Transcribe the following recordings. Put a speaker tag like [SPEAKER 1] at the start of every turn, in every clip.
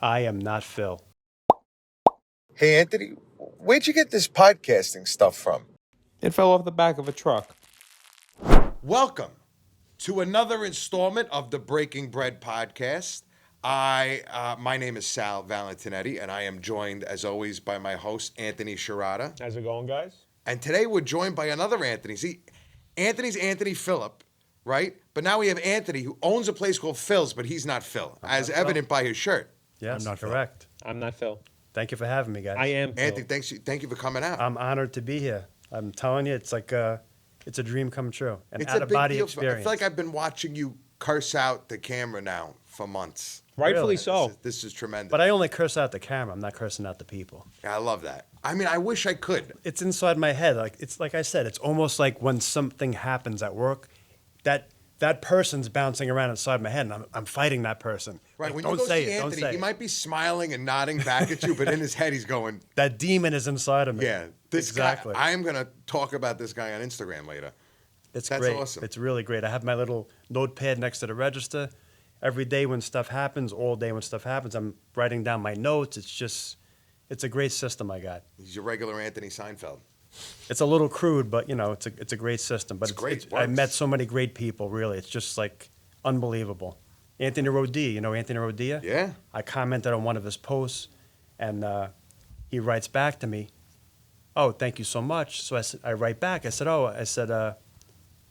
[SPEAKER 1] I am not Phil.
[SPEAKER 2] Hey, Anthony, where'd you get this podcasting stuff from?
[SPEAKER 3] It fell off the back of a truck.
[SPEAKER 4] Welcome to another installment of the Breaking Bread podcast. My name is Sal Valentinetti, and I am joined, as always, by my host, Anthony Sciarrotta.
[SPEAKER 3] How's it going, guys?
[SPEAKER 4] And today we're joined by another Anthony. See, Anthony's Anthony Phillip, right? But now we have Anthony, who owns a place called Phil's, but he's not Phil, as evident by his shirt.
[SPEAKER 1] Yes,
[SPEAKER 5] I'm not
[SPEAKER 1] correct.
[SPEAKER 3] I'm not Phil.
[SPEAKER 1] Thank you for having me, guys.
[SPEAKER 3] I am Phil.
[SPEAKER 4] Anthony, thank you for coming out.
[SPEAKER 1] I'm honored to be here. I'm telling you, it's like it's a dream come true. An
[SPEAKER 4] It's a big
[SPEAKER 1] out-of-body
[SPEAKER 4] deal.
[SPEAKER 1] experience.
[SPEAKER 4] I feel like I've been watching you curse out the camera now for months.
[SPEAKER 3] Rightfully
[SPEAKER 1] Really?
[SPEAKER 3] so.
[SPEAKER 4] This is tremendous.
[SPEAKER 1] But I only curse out the camera. I'm not cursing out the people.
[SPEAKER 4] I love that. I mean, I wish I could.
[SPEAKER 1] It's inside my head. Like I said, it's almost like when something happens at work, that person's bouncing around inside my head, and I'm fighting that person.
[SPEAKER 4] Right,
[SPEAKER 1] Like,
[SPEAKER 4] when
[SPEAKER 1] don't
[SPEAKER 4] you go
[SPEAKER 1] say
[SPEAKER 4] see
[SPEAKER 1] it. Don't
[SPEAKER 4] Anthony,
[SPEAKER 1] say
[SPEAKER 4] he
[SPEAKER 1] it.
[SPEAKER 4] might be smiling and nodding back at you, but in his head he's going,
[SPEAKER 1] That demon is inside of me.
[SPEAKER 4] yeah, this
[SPEAKER 1] exactly.
[SPEAKER 4] guy, I am going to talk about this guy on Instagram later.
[SPEAKER 1] It's
[SPEAKER 4] That's
[SPEAKER 1] great.
[SPEAKER 4] awesome.
[SPEAKER 1] It's really great. I have my little notepad next to the register. Every day when stuff happens, all day when stuff happens, I'm writing down my notes. It's a great system I got.
[SPEAKER 4] He's your regular Anthony Seinfeld.
[SPEAKER 1] It's a little crude, but it's a great system. But
[SPEAKER 4] It's great.
[SPEAKER 1] I
[SPEAKER 4] Works.
[SPEAKER 1] met so many great people. Really, it's just like unbelievable. Anthony Rodia, you know Anthony Rodia?
[SPEAKER 4] Yeah.
[SPEAKER 1] I commented on one of his posts, and he writes back to me, "Oh, thank you so much." So I write back. I said, "I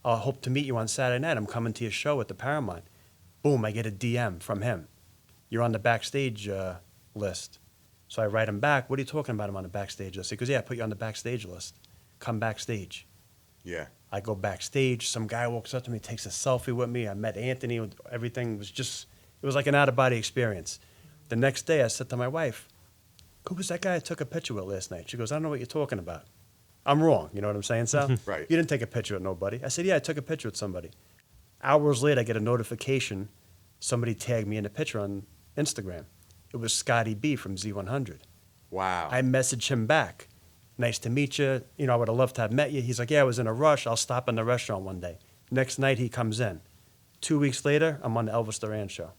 [SPEAKER 1] hope to meet you on Saturday night. I'm coming to your show at the Paramount." Boom! I get a DM from him. You're on the backstage list. So I write him back. What are you talking about? I'm on the backstage list. He goes, "Yeah, I put you on the backstage list. Come backstage."
[SPEAKER 4] Yeah.
[SPEAKER 1] I go backstage. Some guy walks up to me, takes a selfie with me. I met Anthony. Everything was it was like an out-of-body experience. The next day, I said to my wife, "Who was that guy I took a picture with last night?" She goes, "I don't know what you're talking about." I'm wrong. You know what I'm saying, Sal?
[SPEAKER 4] Right.
[SPEAKER 1] You didn't take a picture with nobody. I said, "Yeah, I took a picture with somebody." Hours later, I get a notification. Somebody tagged me in a picture on Instagram. It was Scotty B from Z100.
[SPEAKER 4] Wow.
[SPEAKER 1] I messaged him back. "Nice to meet you. I would have loved to have met you." He's like, "Yeah, I was in a rush. I'll stop in the restaurant one day." Next night, he comes in. 2 weeks later, I'm on the Elvis Duran show.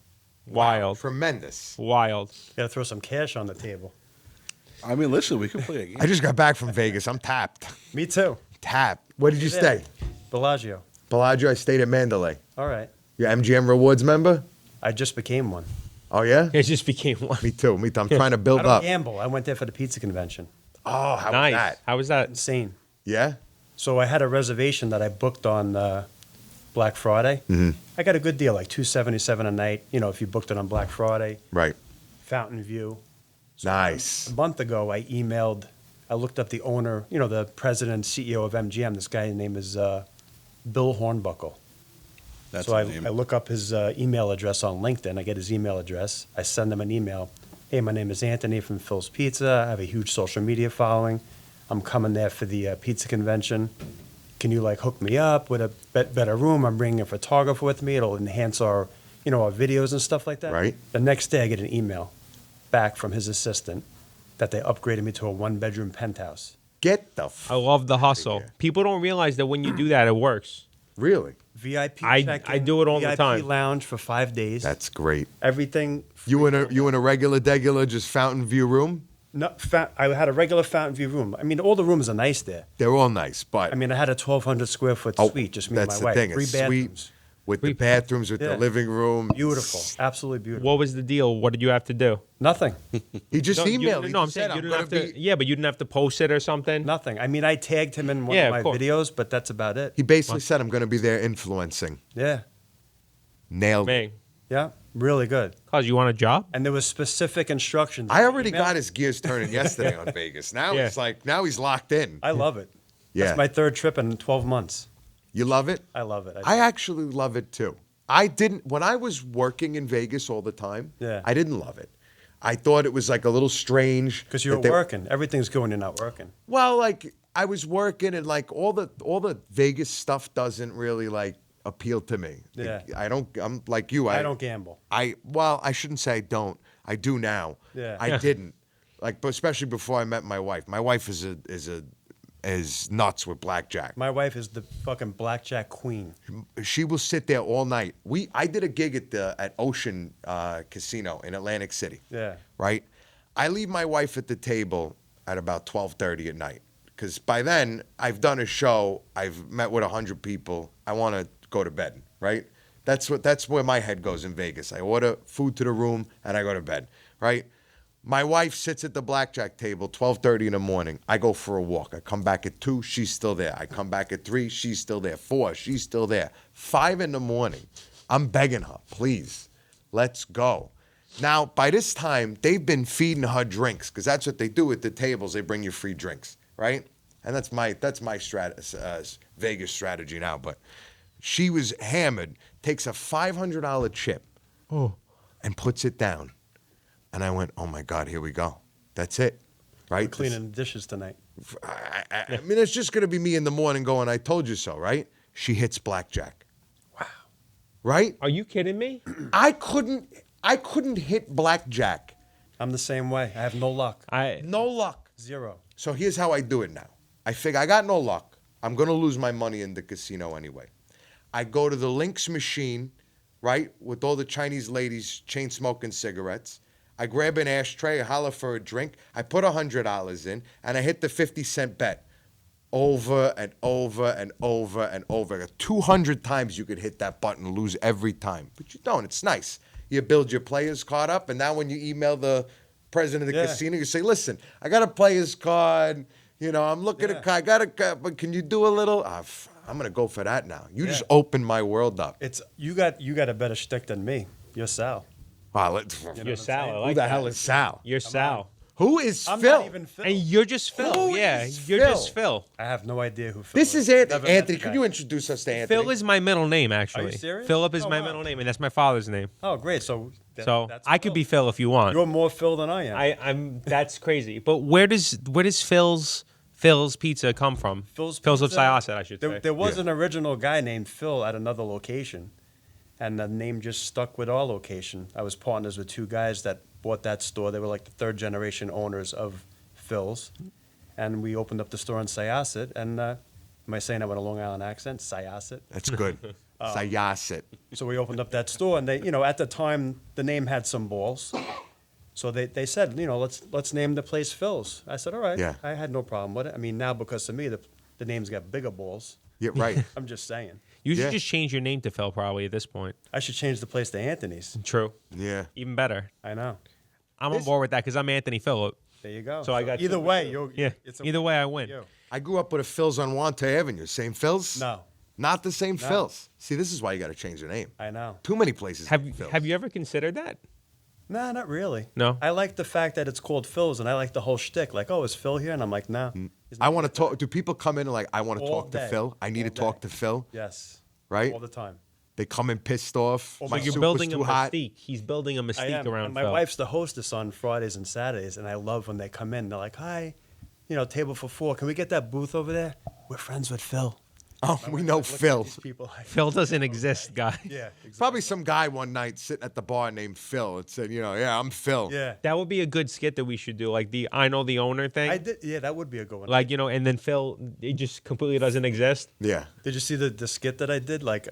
[SPEAKER 3] Wild.
[SPEAKER 4] Tremendous.
[SPEAKER 3] Wild.
[SPEAKER 1] Got to throw some cash on the table.
[SPEAKER 5] I mean, listen, we can play a game.
[SPEAKER 4] I just got back from Vegas. I'm tapped.
[SPEAKER 1] Me too.
[SPEAKER 4] Tapped. Where did you stay?
[SPEAKER 1] Bellagio.
[SPEAKER 4] Bellagio. I stayed at Mandalay.
[SPEAKER 1] All right.
[SPEAKER 4] You MGM Rewards member?
[SPEAKER 1] I just became one.
[SPEAKER 4] Oh, yeah?
[SPEAKER 3] It just became one.
[SPEAKER 4] Me too. I'm trying to
[SPEAKER 1] I
[SPEAKER 4] build
[SPEAKER 1] don't
[SPEAKER 4] up.
[SPEAKER 1] gamble. I went there for the pizza convention.
[SPEAKER 4] Oh, how
[SPEAKER 3] Nice.
[SPEAKER 4] was that?
[SPEAKER 3] How was that?
[SPEAKER 1] Insane.
[SPEAKER 4] Yeah?
[SPEAKER 1] So I had a reservation that I booked on Black Friday. Mm-hmm. I got a good deal, like $277 a night. If you booked it on Black Friday.
[SPEAKER 4] Right.
[SPEAKER 1] Fountain View.
[SPEAKER 4] Nice.
[SPEAKER 1] A month ago, I looked up the owner, the president and CEO of MGM. This guy's name is Bill Hornbuckle.
[SPEAKER 5] That's
[SPEAKER 1] So
[SPEAKER 5] a
[SPEAKER 1] I
[SPEAKER 5] name.
[SPEAKER 1] look up his email address on LinkedIn. I get his email address. I send him an email. "Hey, my name is Anthony from Phil's Pizza. I have a huge social media following. I'm coming there for the pizza convention. Can you hook me up with a better room? I'm bringing a photographer with me. It'll enhance our videos and stuff like that."
[SPEAKER 4] Right.
[SPEAKER 1] The next day, I get an email back from his assistant that they upgraded me to a 1-bedroom penthouse.
[SPEAKER 4] Get the
[SPEAKER 3] I love the hustle. People don't realize that when you do that, it works.
[SPEAKER 4] Really?
[SPEAKER 1] VIP
[SPEAKER 3] I
[SPEAKER 1] check-in,
[SPEAKER 3] do it all the
[SPEAKER 1] VIP
[SPEAKER 3] time.
[SPEAKER 1] lounge for 5 days.
[SPEAKER 4] That's great.
[SPEAKER 1] Everything.
[SPEAKER 4] You in a regular just Fountain View room?
[SPEAKER 1] No, I had a regular Fountain View room. I mean, all the rooms are nice there.
[SPEAKER 4] They're all nice, but
[SPEAKER 1] I mean, I had a 1,200 square foot suite, just me and my
[SPEAKER 4] that's the
[SPEAKER 1] wife.
[SPEAKER 4] thing.
[SPEAKER 1] 3
[SPEAKER 4] It's
[SPEAKER 1] bathrooms.
[SPEAKER 4] sweet with the bathrooms, with
[SPEAKER 1] Yeah.
[SPEAKER 4] the living room.
[SPEAKER 1] Beautiful, absolutely beautiful.
[SPEAKER 3] What was the deal? What did you have to do?
[SPEAKER 1] Nothing,
[SPEAKER 4] He just emailed. He
[SPEAKER 3] No, I'm
[SPEAKER 4] just
[SPEAKER 3] saying
[SPEAKER 4] said,
[SPEAKER 3] you
[SPEAKER 4] "I'm
[SPEAKER 3] didn't
[SPEAKER 4] gonna
[SPEAKER 3] have to.
[SPEAKER 4] be-"
[SPEAKER 3] Yeah, but you didn't have to post it or something.
[SPEAKER 1] nothing. I mean, I tagged him in one
[SPEAKER 3] Yeah,
[SPEAKER 1] of my
[SPEAKER 3] of course.
[SPEAKER 1] videos, but that's about it.
[SPEAKER 4] He basically said, "I'm going to be there influencing."
[SPEAKER 1] Yeah,
[SPEAKER 4] Nailed it.
[SPEAKER 3] Man,
[SPEAKER 1] yeah, really good.
[SPEAKER 3] cause you want a job?
[SPEAKER 1] And there was specific instructions.
[SPEAKER 4] I
[SPEAKER 1] in the
[SPEAKER 4] already
[SPEAKER 1] email.
[SPEAKER 4] got his gears turning yesterday on Vegas. Now
[SPEAKER 3] Yeah.
[SPEAKER 4] now he's locked in.
[SPEAKER 1] I love it.
[SPEAKER 4] Yeah.
[SPEAKER 1] That's my 3rd trip in 12 months.
[SPEAKER 4] You love it?
[SPEAKER 1] I love it.
[SPEAKER 4] I actually love it too. I didn't when I was working in Vegas all the time.
[SPEAKER 1] Yeah.
[SPEAKER 4] I didn't love it. I thought it was like a little strange
[SPEAKER 1] Because you're
[SPEAKER 4] that they-
[SPEAKER 1] working. Everything's going, you're not working.
[SPEAKER 4] Well, like I was working and like all the Vegas stuff doesn't really like appeal to me.
[SPEAKER 1] Yeah.
[SPEAKER 4] I'm like you.
[SPEAKER 1] I don't gamble.
[SPEAKER 4] I shouldn't say I don't. I do now.
[SPEAKER 1] Yeah.
[SPEAKER 4] I didn't. Like, but especially before I met my wife. My wife is a is nuts with blackjack.
[SPEAKER 1] My wife is the fucking blackjack queen.
[SPEAKER 4] She will sit there all night. I did a gig at Ocean Casino in Atlantic City.
[SPEAKER 1] Yeah.
[SPEAKER 4] Right? I leave my wife at the table at about 12:30 at night. Because by then, I've done a show. I've met with 100 people. I want to go to bed, right? That's where my head goes in Vegas. I order food to the room, and I go to bed, right? My wife sits at the blackjack table 12:30 in the morning. I go for a walk. I come back at 2, she's still there. I come back at 3, she's still there. 4, she's still there. 5 in the morning, I'm begging her, please, let's go. Now, by this time, they've been feeding her drinks because that's what they do at the tables. They bring you free drinks, right? And that's my Vegas strategy now. But she was hammered, takes a $500 chip and puts it down. And I went, oh, my God, here we go. That's it, right?
[SPEAKER 1] We're cleaning the dishes tonight.
[SPEAKER 4] I mean, it's just going to be me in the morning going, I told you so, right? She hits blackjack.
[SPEAKER 1] Wow.
[SPEAKER 4] Right?
[SPEAKER 3] Are you kidding me?
[SPEAKER 4] I couldn't hit blackjack.
[SPEAKER 1] I'm the same way. I have no luck.
[SPEAKER 4] No luck.
[SPEAKER 1] Zero.
[SPEAKER 4] So here's how I do it now. I figure I got no luck. I'm going to lose my money in the casino anyway. I go to the Lynx machine, right, with all the Chinese ladies chain smoking cigarettes. I grab an ashtray, I holler for a drink. I put $100 in, and I hit the 50-cent bet over and over and over and over. 200 times you could hit that button, lose every time. But you don't. It's nice. You build your players card up, and now when you email the president of the casino, you say, listen, I got a players card. You know, I'm looking at, I got a, but can you do a little? I'm going to go for that now. You just opened my world up.
[SPEAKER 1] You got a better shtick than me. You're Sal.
[SPEAKER 4] Wow,
[SPEAKER 3] You're Sal. I like
[SPEAKER 4] who the
[SPEAKER 3] that.
[SPEAKER 4] hell is Sal?
[SPEAKER 3] You're Sal.
[SPEAKER 4] Who is
[SPEAKER 1] I'm
[SPEAKER 4] Phil?
[SPEAKER 1] not even Phil.
[SPEAKER 3] And you're just Phil.
[SPEAKER 4] Who
[SPEAKER 3] Yeah,
[SPEAKER 4] is
[SPEAKER 3] you're
[SPEAKER 4] Phil?
[SPEAKER 3] just Phil.
[SPEAKER 1] I have no idea who Phil
[SPEAKER 4] This
[SPEAKER 1] is.
[SPEAKER 4] is Anthony.
[SPEAKER 1] Never met
[SPEAKER 4] Anthony,
[SPEAKER 1] the
[SPEAKER 4] could
[SPEAKER 1] guy.
[SPEAKER 4] you introduce us to Anthony?
[SPEAKER 3] Phil is my middle name, actually.
[SPEAKER 1] Are you serious?
[SPEAKER 3] Philip is
[SPEAKER 1] Oh,
[SPEAKER 3] my
[SPEAKER 1] wow.
[SPEAKER 3] middle name, and that's my father's name.
[SPEAKER 1] Oh, great. So that's
[SPEAKER 3] I could
[SPEAKER 1] Phil.
[SPEAKER 3] be Phil if you want.
[SPEAKER 1] You're more Phil than I am.
[SPEAKER 3] I'm. That's crazy. But where does Phil's Pizza come from?
[SPEAKER 1] Phil's
[SPEAKER 3] of
[SPEAKER 1] Pizza?
[SPEAKER 3] Syosset, I should say.
[SPEAKER 1] There was an original guy named Phil at another location, and the name just stuck with our location. I was partners with 2 guys that bought that store. They were like the 3rd generation owners of Phil's, and we opened up the store in Syosset. And am I saying that with a Long Island accent? Syosset.
[SPEAKER 4] That's good. Syosset.
[SPEAKER 1] So we opened up that store, and they, at the time, the name had some balls. So they said, let's name the place Phil's. I said, all right.
[SPEAKER 4] Yeah.
[SPEAKER 1] I had no problem with it. I mean, now because of me, the name's got bigger balls.
[SPEAKER 4] Yeah, right.
[SPEAKER 1] I'm just saying.
[SPEAKER 3] You should
[SPEAKER 4] Yeah.
[SPEAKER 3] just change your name to Phil probably at this point.
[SPEAKER 1] I should change the place to Anthony's.
[SPEAKER 3] True.
[SPEAKER 4] Yeah.
[SPEAKER 3] Even better.
[SPEAKER 1] I know.
[SPEAKER 3] I'm on board with that because I'm Anthony Phillip.
[SPEAKER 1] There you go.
[SPEAKER 3] So I got
[SPEAKER 1] either
[SPEAKER 3] two.
[SPEAKER 1] way. You'll,
[SPEAKER 3] Yeah.
[SPEAKER 1] it's a
[SPEAKER 3] Either way, I win.
[SPEAKER 1] you.
[SPEAKER 4] I grew up with a Phil's on Wante Avenue. Same Phil's?
[SPEAKER 1] No,
[SPEAKER 4] Not the same Phil's. See, this is why you got to change your name.
[SPEAKER 1] I know.
[SPEAKER 4] Too many places.
[SPEAKER 3] Have
[SPEAKER 4] Phil's.
[SPEAKER 3] Have you ever considered that?
[SPEAKER 1] Nah, not really.
[SPEAKER 3] No?
[SPEAKER 1] I like the fact that it's called Phil's, and I like the whole shtick. Like, oh, is Phil here? And I'm like, nah. He's
[SPEAKER 4] I
[SPEAKER 1] not
[SPEAKER 4] want to
[SPEAKER 1] here.
[SPEAKER 4] talk. Do people come in and like, I want to
[SPEAKER 1] All
[SPEAKER 4] talk to
[SPEAKER 1] day.
[SPEAKER 4] Phil? I need
[SPEAKER 1] All
[SPEAKER 4] to talk
[SPEAKER 1] day.
[SPEAKER 4] to Phil.
[SPEAKER 1] Yes.
[SPEAKER 4] Right?
[SPEAKER 1] All the time.
[SPEAKER 4] They come in pissed off.
[SPEAKER 1] So
[SPEAKER 3] So
[SPEAKER 4] My
[SPEAKER 3] you're
[SPEAKER 4] soup
[SPEAKER 3] building
[SPEAKER 4] was
[SPEAKER 3] a
[SPEAKER 4] too hot.
[SPEAKER 3] mystique. He's building a
[SPEAKER 1] I
[SPEAKER 3] mystique
[SPEAKER 1] am.
[SPEAKER 3] around
[SPEAKER 1] And my
[SPEAKER 3] Phil.
[SPEAKER 1] wife's the hostess on Fridays and Saturdays, and I love when they come in. They're like, hi, table for 4. Can we get that booth over there? We're friends with Phil.
[SPEAKER 4] Oh, we know
[SPEAKER 1] Look at
[SPEAKER 4] Phil.
[SPEAKER 1] these people like,
[SPEAKER 3] Phil doesn't exist, guy.
[SPEAKER 1] yeah, exactly.
[SPEAKER 4] Probably some guy one night sitting at the bar named Phil. It said, yeah, I'm Phil.
[SPEAKER 1] Yeah.
[SPEAKER 3] That would be a good skit that we should do, like the I know the owner thing.
[SPEAKER 1] I did. Yeah, that would be a good one.
[SPEAKER 3] Like, and then Phil, it just completely doesn't exist.
[SPEAKER 4] Yeah.
[SPEAKER 1] Did you see the skit that I did? Like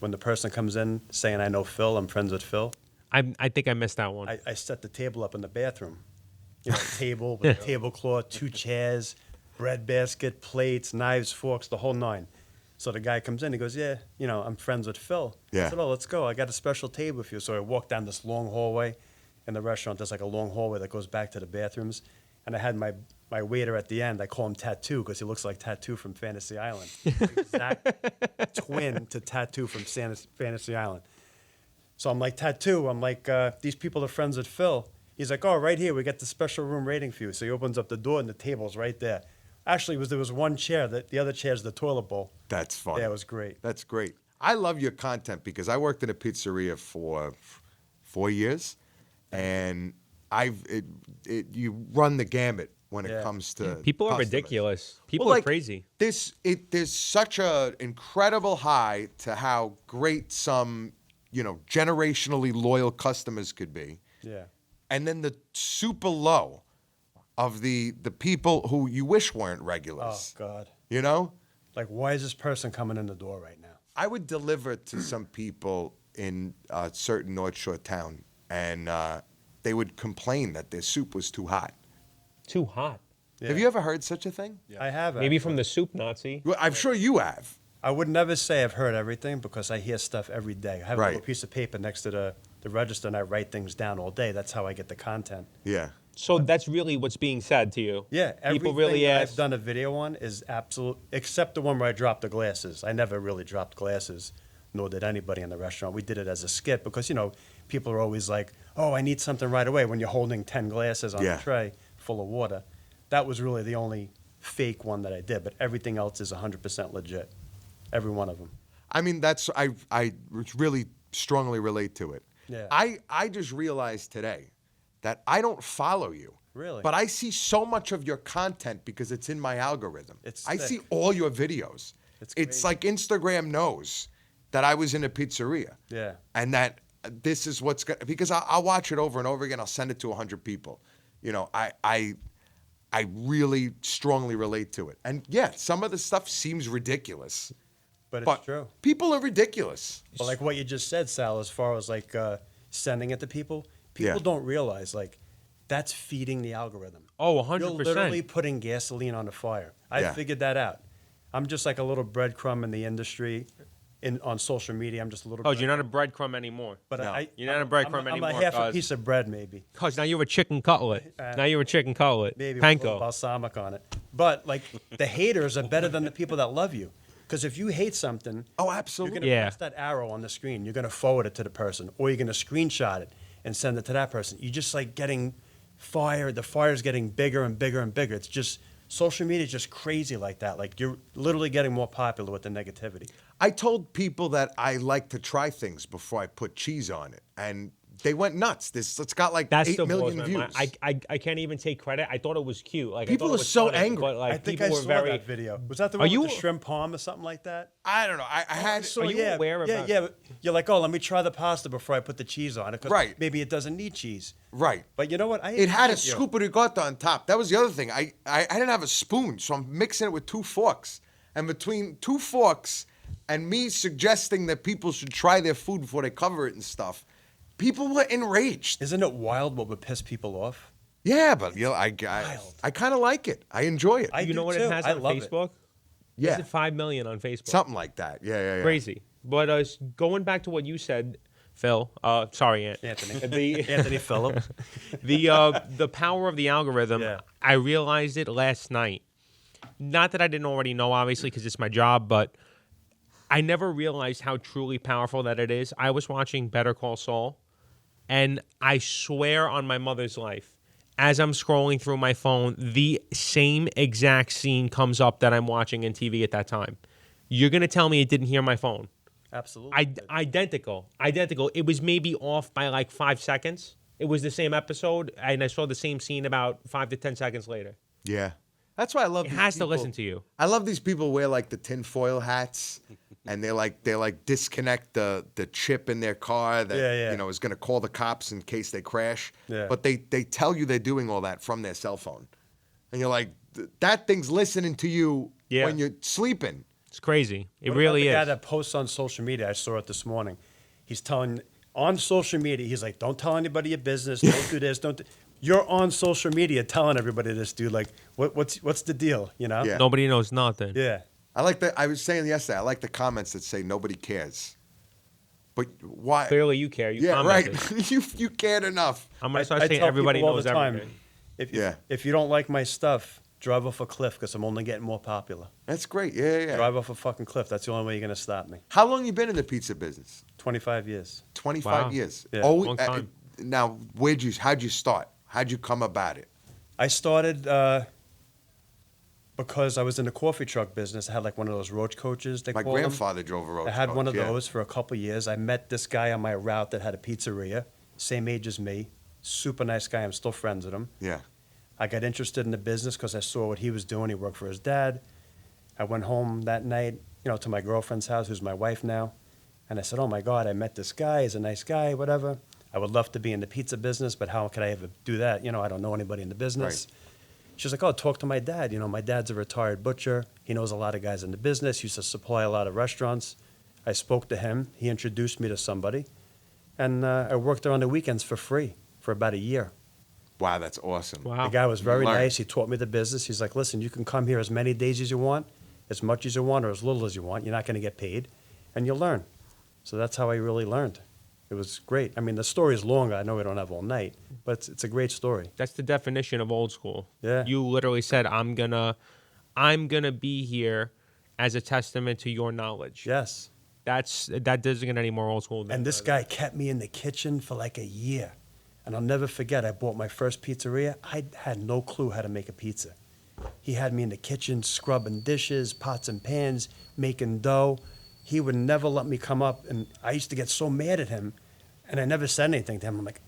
[SPEAKER 1] when the person comes in saying, I know Phil, I'm friends with Phil.
[SPEAKER 3] I think I missed that one.
[SPEAKER 1] I set the table up in the bathroom. A table with a tablecloth, 2 chairs, bread basket, plates, knives, forks, the whole 9. So the guy comes in, he goes, yeah, I'm friends with Phil.
[SPEAKER 4] Yeah.
[SPEAKER 1] I said, oh, let's go. I got a special table for you. So I walked down this long hallway in the restaurant. There's like a long hallway that goes back to the bathrooms. And I had my waiter at the end. I call him Tattoo because he looks like Tattoo from Fantasy Island. Exact twin to Tattoo from Fantasy Island. So I'm like, Tattoo. I'm like, these people are friends with Phil. He's like, oh, right here. We got the special room rating for you. So he opens up the door and the table's right there. Actually, there was one chair. The other chair's the toilet bowl.
[SPEAKER 4] That's funny.
[SPEAKER 1] Yeah, it was great.
[SPEAKER 4] That's great. I love your content because I worked in a pizzeria for 4 years, and you run the gamut when it
[SPEAKER 1] Yeah.
[SPEAKER 4] comes to
[SPEAKER 3] People are
[SPEAKER 4] customers.
[SPEAKER 3] ridiculous. People
[SPEAKER 4] Well,
[SPEAKER 3] are
[SPEAKER 4] like,
[SPEAKER 3] crazy.
[SPEAKER 4] There's such a incredible high to how great some generationally loyal customers could be,
[SPEAKER 1] Yeah.
[SPEAKER 4] and then the super low of the people who you wish weren't
[SPEAKER 1] Oh
[SPEAKER 4] regulars.
[SPEAKER 1] God.
[SPEAKER 4] You know,
[SPEAKER 1] Like, why is this person coming in the door right now?
[SPEAKER 4] I would deliver to some people in a certain North Shore town, and they would complain that their soup was too hot.
[SPEAKER 3] Too hot.
[SPEAKER 4] Have you ever heard such a thing?
[SPEAKER 1] I have.
[SPEAKER 3] Maybe
[SPEAKER 1] actually.
[SPEAKER 3] from the soup Nazi.
[SPEAKER 4] Well, I'm sure you have.
[SPEAKER 1] I would never say I've heard everything because I hear stuff every day. I have a
[SPEAKER 4] Right.
[SPEAKER 1] little piece of paper next to the register and I write things down all day. That's how I get the content.
[SPEAKER 4] Yeah.
[SPEAKER 3] So that's really what's being said to you.
[SPEAKER 1] Yeah,
[SPEAKER 3] People
[SPEAKER 1] everything
[SPEAKER 3] really
[SPEAKER 1] that
[SPEAKER 3] ask.
[SPEAKER 1] I've done a video on is absolute, except the one where I dropped the glasses. I never really dropped glasses, nor did anybody in the restaurant. We did it as a skit because, you know, people are always like, oh, I need something right away when you're holding 10 glasses on
[SPEAKER 4] Yeah.
[SPEAKER 1] a tray full of water. That was really the only fake one that I did, but everything else is 100% legit. Every one of them.
[SPEAKER 4] I mean, I really strongly relate to it.
[SPEAKER 1] Yeah.
[SPEAKER 4] I just realized today that I don't follow you.
[SPEAKER 1] Really?
[SPEAKER 4] But I see so much of your content because it's in my algorithm.
[SPEAKER 1] It's
[SPEAKER 4] I
[SPEAKER 1] sick.
[SPEAKER 4] see all your videos.
[SPEAKER 1] It's
[SPEAKER 4] It's
[SPEAKER 1] crazy.
[SPEAKER 4] like Instagram knows that I was in a pizzeria.
[SPEAKER 1] Yeah.
[SPEAKER 4] And that this is what's going to, because I'll watch it over and over again. I'll send it to 100 people. You know, I really strongly relate to it. And yeah, some of the stuff seems ridiculous.
[SPEAKER 1] But it's
[SPEAKER 4] But
[SPEAKER 1] true.
[SPEAKER 4] people are ridiculous.
[SPEAKER 1] But like what you just said, Sal, as far as like sending it to people, people
[SPEAKER 4] Yeah.
[SPEAKER 1] don't realize like that's feeding the algorithm.
[SPEAKER 3] Oh,
[SPEAKER 1] You're
[SPEAKER 3] 100%.
[SPEAKER 1] literally putting gasoline on the fire. I
[SPEAKER 4] Yeah.
[SPEAKER 1] figured that out. I'm just like a little breadcrumb in the industry, on social media. I'm just a little.
[SPEAKER 3] Oh, you're not a breadcrumb anymore.
[SPEAKER 1] But
[SPEAKER 4] No.
[SPEAKER 3] You're not a breadcrumb
[SPEAKER 1] I'm
[SPEAKER 3] anymore.
[SPEAKER 1] a half a
[SPEAKER 3] cuz-
[SPEAKER 1] piece of bread, maybe.
[SPEAKER 3] Cause now you're a chicken cutlet. Now you're a chicken cutlet.
[SPEAKER 1] Maybe with a little
[SPEAKER 3] Panko.
[SPEAKER 1] balsamic on it. But like the haters are better than the people that love you. Because if you hate something,
[SPEAKER 4] Oh,
[SPEAKER 1] you're
[SPEAKER 4] absolutely.
[SPEAKER 1] going to
[SPEAKER 3] Yeah.
[SPEAKER 1] press that arrow on the screen. You're going to forward it to the person, or you're going to screenshot it and send it to that person. You're just like getting fire. The fire's getting bigger and bigger and bigger. It's just social media is just crazy like that. Like you're literally getting more popular with the negativity.
[SPEAKER 4] I told people that I like to try things before I put cheese on it, and they went nuts. It's got like
[SPEAKER 3] That
[SPEAKER 4] 8
[SPEAKER 3] still blows
[SPEAKER 4] million
[SPEAKER 3] my
[SPEAKER 4] views.
[SPEAKER 3] mind. I can't even take credit. I thought it was cute. Like
[SPEAKER 4] People
[SPEAKER 3] I thought
[SPEAKER 4] are
[SPEAKER 3] it was
[SPEAKER 4] so
[SPEAKER 3] funny,
[SPEAKER 4] angry.
[SPEAKER 3] But like
[SPEAKER 1] I think
[SPEAKER 3] people
[SPEAKER 1] I
[SPEAKER 3] were
[SPEAKER 1] saw
[SPEAKER 3] very.
[SPEAKER 1] that video. Was that the
[SPEAKER 3] Are
[SPEAKER 1] one
[SPEAKER 3] you-
[SPEAKER 1] with the shrimp palm or something like that?
[SPEAKER 4] I don't know. I had.
[SPEAKER 1] So,
[SPEAKER 3] Are you
[SPEAKER 1] yeah,
[SPEAKER 3] aware
[SPEAKER 1] yeah,
[SPEAKER 3] about-
[SPEAKER 1] yeah. You're like, oh, let me try the pasta before I put the cheese on it. 'Cause
[SPEAKER 4] Right.
[SPEAKER 1] Maybe it doesn't need cheese.
[SPEAKER 4] Right.
[SPEAKER 1] But you know what?
[SPEAKER 4] It had a
[SPEAKER 1] agree with you.
[SPEAKER 4] scoop of ricotta on top. That was the other thing. I didn't have a spoon, so I'm mixing it with 2 forks. And between 2 forks and me suggesting that people should try their food before they cover it and stuff, people were enraged.
[SPEAKER 1] Isn't it wild what would piss people off?
[SPEAKER 4] Yeah, but you know, I
[SPEAKER 1] Wild.
[SPEAKER 4] kind of like it. I enjoy it.
[SPEAKER 1] I
[SPEAKER 3] You
[SPEAKER 1] do
[SPEAKER 3] know what
[SPEAKER 1] too.
[SPEAKER 3] it has
[SPEAKER 1] I
[SPEAKER 3] on
[SPEAKER 1] love it.
[SPEAKER 3] Facebook?
[SPEAKER 4] Yeah.
[SPEAKER 3] Is it 5 million on Facebook?
[SPEAKER 4] Something like that. Yeah.
[SPEAKER 3] Crazy. But going back to what you said, Phil. Sorry,
[SPEAKER 1] Anthony.
[SPEAKER 3] The
[SPEAKER 1] Anthony Phillip.
[SPEAKER 3] the power of the algorithm.
[SPEAKER 1] Yeah.
[SPEAKER 3] I realized it last night. Not that I didn't already know, obviously, because it's my job, but I never realized how truly powerful that it is. I was watching Better Call Saul, and I swear on my mother's life, as I'm scrolling through my phone, the same exact scene comes up that I'm watching on TV at that time. You're going to tell me it didn't hear my phone.
[SPEAKER 1] Absolutely.
[SPEAKER 3] Identical. It was maybe off by like 5 seconds. It was the same episode, and I saw the same scene about 5 to 10 seconds later.
[SPEAKER 4] Yeah. That's why I love
[SPEAKER 3] It
[SPEAKER 4] these
[SPEAKER 3] has to
[SPEAKER 4] people.
[SPEAKER 3] listen to you.
[SPEAKER 4] I love these people who wear like the tinfoil hats and they like disconnect the chip in their car that
[SPEAKER 1] Yeah.
[SPEAKER 4] you know is going to call the cops in case they crash.
[SPEAKER 1] Yeah.
[SPEAKER 4] But they tell you they're doing all that from their cell phone. And you're like, that thing's listening to you
[SPEAKER 3] Yeah.
[SPEAKER 4] when you're sleeping.
[SPEAKER 3] It's crazy. It
[SPEAKER 1] What
[SPEAKER 3] really
[SPEAKER 1] about the guy
[SPEAKER 3] is.
[SPEAKER 1] that posts on social media? I saw it this morning. He's telling on social media. He's like, "Don't tell anybody your business. Don't do this. Don't." You're on social media telling everybody this, dude. Like, what's the deal? You know?
[SPEAKER 4] Yeah.
[SPEAKER 3] Nobody knows nothing.
[SPEAKER 1] Yeah.
[SPEAKER 4] I was saying yesterday, I like the comments that say nobody cares. But why?
[SPEAKER 3] Clearly you care. You
[SPEAKER 4] yeah, right.
[SPEAKER 3] commented.
[SPEAKER 4] you cared enough.
[SPEAKER 3] I'm going to start
[SPEAKER 1] I
[SPEAKER 3] saying
[SPEAKER 1] tell
[SPEAKER 3] everybody
[SPEAKER 1] people all
[SPEAKER 3] knows
[SPEAKER 1] the time,
[SPEAKER 3] everything.
[SPEAKER 1] If you don't like my stuff, drive off a cliff because I'm only getting more popular.
[SPEAKER 4] That's great. Yeah.
[SPEAKER 1] Drive off a fucking cliff. That's the only way you're gonna stop me.
[SPEAKER 4] How long you been in the pizza business?
[SPEAKER 1] 25 years.
[SPEAKER 4] 25
[SPEAKER 3] Wow.
[SPEAKER 4] years.
[SPEAKER 1] Yeah.
[SPEAKER 3] Long time.
[SPEAKER 4] Now, how'd you start? How'd you come about it?
[SPEAKER 1] I started because I was in the coffee truck business. I had like one of those roach coaches. They
[SPEAKER 4] My
[SPEAKER 1] call them.
[SPEAKER 4] grandfather drove a roach
[SPEAKER 1] I had one of
[SPEAKER 4] coach, yeah.
[SPEAKER 1] those for a couple years. I met this guy on my route that had a pizzeria, same age as me. Super nice guy. I'm still friends with him.
[SPEAKER 4] Yeah.
[SPEAKER 1] I got interested in the business because I saw what he was doing. He worked for his dad. I went home that night, to my girlfriend's house, who's my wife now. And I said, oh, my God, I met this guy. He's a nice guy, whatever. I would love to be in the pizza business, but how could I ever do that? I don't know anybody in the business. She's like, oh, talk to my dad. My dad's a retired butcher. He knows a lot of guys in the business. He used to supply a lot of restaurants. I spoke to him. He introduced me to somebody. And I worked there on the weekends for free for about a year.
[SPEAKER 4] Wow, that's awesome.
[SPEAKER 3] Wow.
[SPEAKER 1] The guy was very
[SPEAKER 4] Learn.
[SPEAKER 1] nice. He taught me the business. He's like, listen, you can come here as many days as you want, as much as you want, or as little as you want. You're not going to get paid, and you'll learn. So that's how I really learned. It was great. I mean, the story is longer. I know we don't have all night, but it's a great story.
[SPEAKER 3] That's the definition of old school.
[SPEAKER 1] Yeah.
[SPEAKER 3] You literally said, I'm gonna be here as a testament to your knowledge.
[SPEAKER 1] Yes.
[SPEAKER 3] That doesn't get any more old school than
[SPEAKER 1] And this guy kept me in the kitchen for like a year. And I'll never forget, I bought my first pizzeria. I had no clue how to make a pizza. He had me in the kitchen scrubbing dishes, pots and pans, making dough. He would never let me come up, and I used to get so mad at him, and I never said anything to him. I'm like,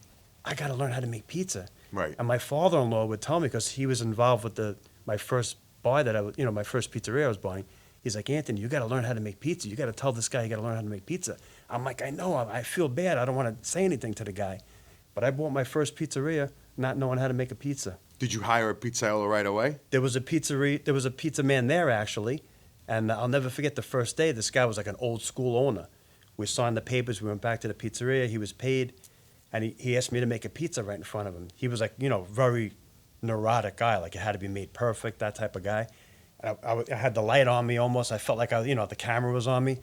[SPEAKER 1] I got to learn how to make pizza.
[SPEAKER 4] Right.
[SPEAKER 1] And my father-in-law would tell me, because he was involved with my first bar that my first pizzeria I was buying. He's like, Anthony, you got to learn how to make pizza. You got to tell this guy you got to learn how to make pizza. I'm like, I know. I feel bad. I don't want to say anything to the guy. But I bought my first pizzeria not knowing how to make a pizza.
[SPEAKER 4] Did you hire a pizzaiolo right away?
[SPEAKER 1] There was a pizza man there, actually. And I'll never forget the first day. This guy was like an old school owner. We signed the papers. We went back to the pizzeria. He was paid. And he asked me to make a pizza right in front of him. He was like, very neurotic guy. Like, it had to be made perfect, that type of guy. I had the light on me almost. I felt like the camera was on me.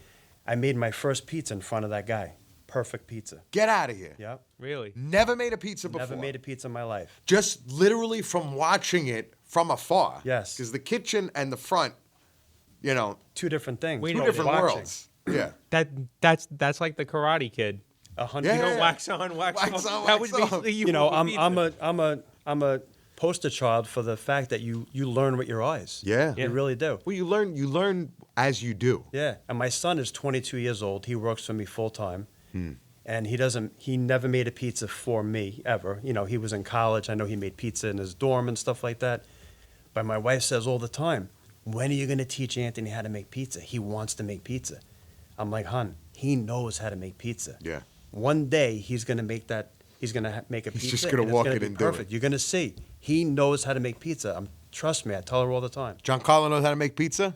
[SPEAKER 1] I made my first pizza in front of that guy. Perfect pizza.
[SPEAKER 4] Get out of here.
[SPEAKER 1] Yep.
[SPEAKER 3] Really?
[SPEAKER 4] Never made a pizza before.
[SPEAKER 1] Never made a pizza in my life.
[SPEAKER 4] Just literally from watching it from afar.
[SPEAKER 1] Yes.
[SPEAKER 4] Because the kitchen and the front,
[SPEAKER 1] Two different things.
[SPEAKER 3] Wait,
[SPEAKER 4] two
[SPEAKER 3] no,
[SPEAKER 4] different
[SPEAKER 1] Watching.
[SPEAKER 4] worlds. Yeah.
[SPEAKER 3] That's like the Karate Kid.
[SPEAKER 1] 100%.
[SPEAKER 4] Yeah,
[SPEAKER 3] You know,
[SPEAKER 4] yeah.
[SPEAKER 3] wax on, wax
[SPEAKER 4] Wax
[SPEAKER 3] off.
[SPEAKER 4] on,
[SPEAKER 3] That
[SPEAKER 4] wax
[SPEAKER 3] was
[SPEAKER 4] off.
[SPEAKER 3] basically you.
[SPEAKER 1] I'm a poster child for the fact that you learn with your eyes.
[SPEAKER 4] Yeah.
[SPEAKER 1] You really do.
[SPEAKER 4] Well, you learn as you do.
[SPEAKER 1] Yeah. And my son is 22 years old. He works for me full time. And he never made a pizza for me ever. He was in college. I know he made pizza in his dorm and stuff like that. But my wife says all the time, when are you going to teach Anthony how to make pizza? He wants to make pizza. I'm like, hon, he knows how to make pizza.
[SPEAKER 4] Yeah.
[SPEAKER 1] One day he's going to make that. He's going to make a
[SPEAKER 4] He's
[SPEAKER 1] pizza.
[SPEAKER 4] just gonna
[SPEAKER 1] and it's
[SPEAKER 4] walk
[SPEAKER 1] gonna
[SPEAKER 4] in
[SPEAKER 1] be
[SPEAKER 4] and do it.
[SPEAKER 1] perfect. You're going to see. He knows how to make pizza. Trust me. I tell her all the time.
[SPEAKER 4] Giancarlo knows how to make pizza?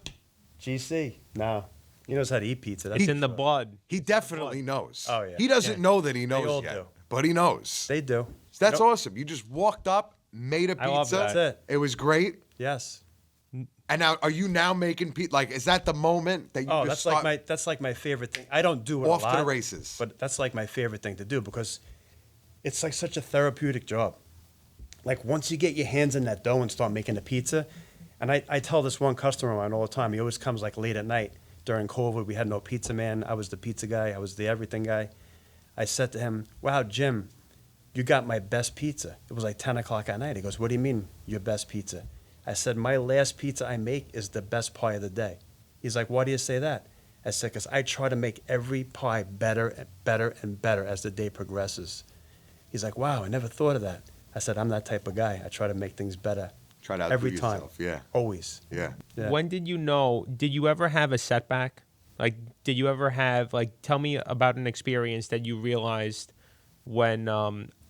[SPEAKER 1] GC, no. He knows how to eat pizza. That's
[SPEAKER 3] It's in the
[SPEAKER 1] for sure.
[SPEAKER 3] blood.
[SPEAKER 4] He definitely knows.
[SPEAKER 1] Oh, yeah.
[SPEAKER 4] He doesn't
[SPEAKER 1] Yeah.
[SPEAKER 4] know that he
[SPEAKER 1] They all
[SPEAKER 4] knows yet.
[SPEAKER 1] do.
[SPEAKER 4] But he knows.
[SPEAKER 1] They do.
[SPEAKER 4] That's
[SPEAKER 1] Nope.
[SPEAKER 4] awesome. You just walked up, made a pizza.
[SPEAKER 3] I love that.
[SPEAKER 1] That's it.
[SPEAKER 4] It was great.
[SPEAKER 1] Yes.
[SPEAKER 4] And now, are you now making pizza? Like, is that the moment that you
[SPEAKER 1] Oh,
[SPEAKER 4] just
[SPEAKER 1] that's like my favorite thing. I don't do it
[SPEAKER 4] Off
[SPEAKER 1] a
[SPEAKER 4] to
[SPEAKER 1] lot,
[SPEAKER 4] the races.
[SPEAKER 1] but that's like my favorite thing to do because it's like such a therapeutic job. Like once you get your hands in that dough and start making the pizza, and I tell this one customer of mine all the time. He always comes like late at night. During COVID, we had no pizza man. I was the pizza guy. I was the everything guy. I said to him, "Wow, Jim, you got my best pizza." It was like 10 o'clock at night. He goes, "What do you mean your best pizza?" I said, "My last pizza I make is the best pie of the day." He's like, "Why do you say that?" I said, "Because I try to make every pie better and better and better as the day progresses." He's like, "Wow, I never thought of that." I said, "I'm that type of guy. I try to make things better
[SPEAKER 4] Try to outdo
[SPEAKER 1] every time.
[SPEAKER 4] yourself, yeah.
[SPEAKER 1] Always."
[SPEAKER 4] Yeah.
[SPEAKER 1] Yeah.
[SPEAKER 3] When did you ever have a setback? Like, did you ever have, tell me about an experience that you realized when,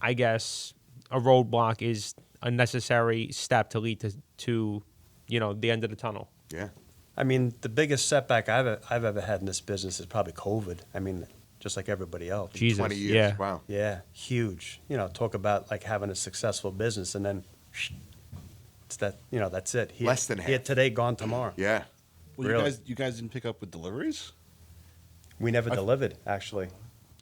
[SPEAKER 3] I guess, a roadblock is a necessary step to lead to the end of the tunnel?
[SPEAKER 4] Yeah.
[SPEAKER 1] I mean, the biggest setback I've ever had in this business is probably COVID. I mean, just like everybody else.
[SPEAKER 3] Jesus,
[SPEAKER 4] 20 years.
[SPEAKER 3] yeah.
[SPEAKER 4] Wow.
[SPEAKER 1] Yeah, huge. Talk about like having a successful business and then it's that, that's it. Here,
[SPEAKER 4] Less than
[SPEAKER 1] here
[SPEAKER 4] half.
[SPEAKER 1] today, gone tomorrow.
[SPEAKER 4] Yeah.
[SPEAKER 5] Well,
[SPEAKER 1] Really?
[SPEAKER 5] you guys didn't pick up with deliveries?
[SPEAKER 1] We never delivered, actually.